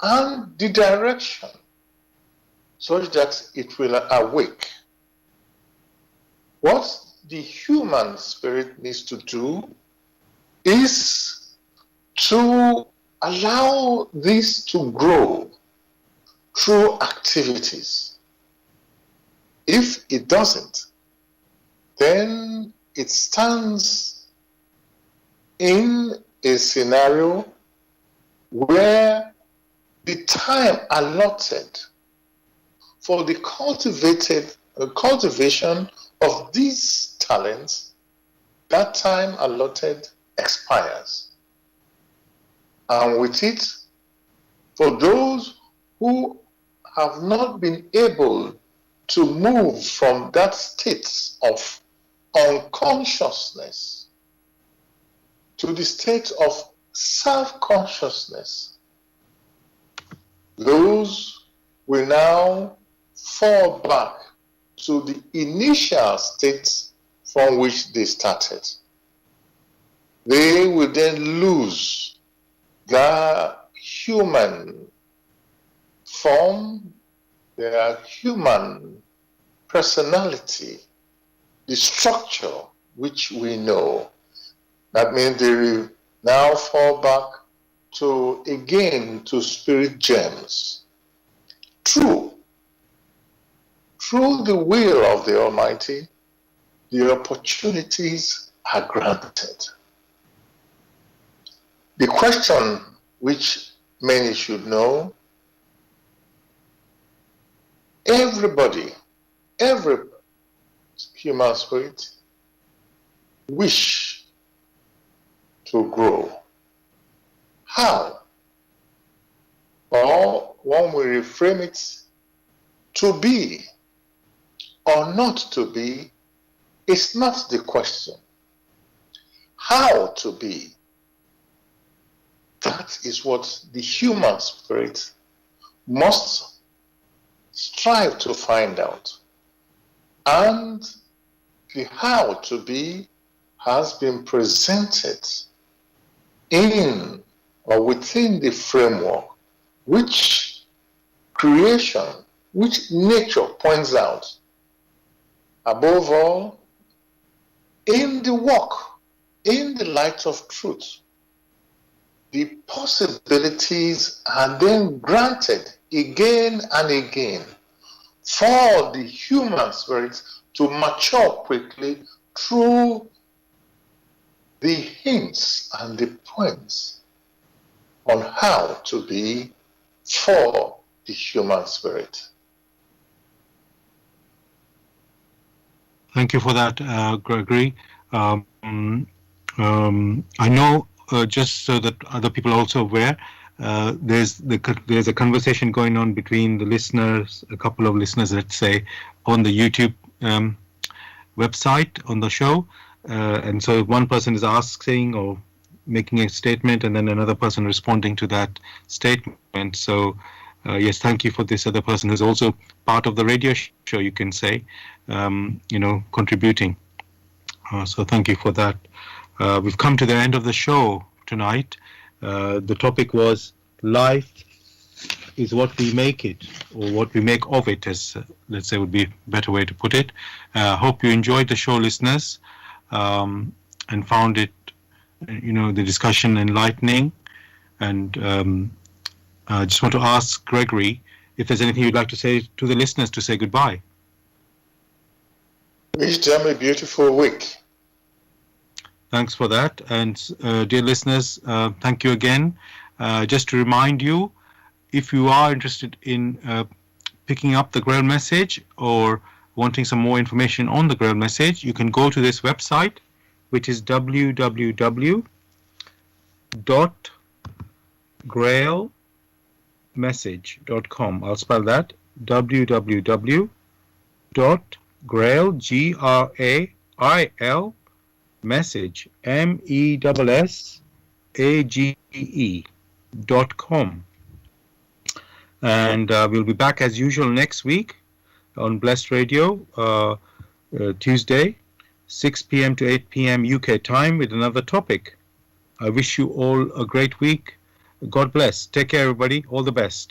and the direction, such that it will awake. What the human spirit needs to do is to allow this to grow through activities. If it doesn't, then it stands in a scenario where the time allotted for the cultivation of these talents, that time allotted expires. And with it, for those who have not been able to move from that state of unconsciousness to the state of self-consciousness, those will now fall back to the initial state from which they started. They will then lose their human form, their human personality, the structure which we know. That means they now fall back to spirit gems. Through the will of the Almighty, the opportunities are granted. The question which many should know, every human spirit wish to grow. How? Or one will reframe it, to be or not to be is not the question. How to be? That is what the human spirit must strive to find out. And the how to be has been presented in or within the framework which creation, which nature points out. Above all, in the walk, in the light of truth, the possibilities are then granted again and again for the human spirit to mature quickly through the hints and the points on how to be for the human spirit. Thank you for that, Gregory. I know, just so that other people are also aware, there's a conversation going on between the listeners, a couple of listeners, let's say, on the YouTube website on the show. And so one person is asking or making a statement, and then another person responding to that statement. So yes, thank you for this other person who's also part of the radio show, you can say, contributing. So thank you for that. We've come to the end of the show tonight. The topic was life is what we make it, or what we make of it, as let's say would be a better way to put it. Hope you enjoyed the show, listeners, and found it, the discussion enlightening. And I just want to ask Gregory if there's anything you'd like to say to the listeners to say goodbye. Wish them a beautiful week. Thanks for that. And dear listeners, thank you again. Just to remind you, if you are interested in picking up the Grail message or wanting some more information on the Grail message, you can go to this website, which is www.grailmessage.com. I'll spell that, www.grail, Grail, message, MESSAGE.com. And we'll be back as usual next week on Blessed Radio, Tuesday, 6 p.m. to 8 p.m. UK time with another topic. I wish you all a great week. God bless. Take care, everybody. All the best.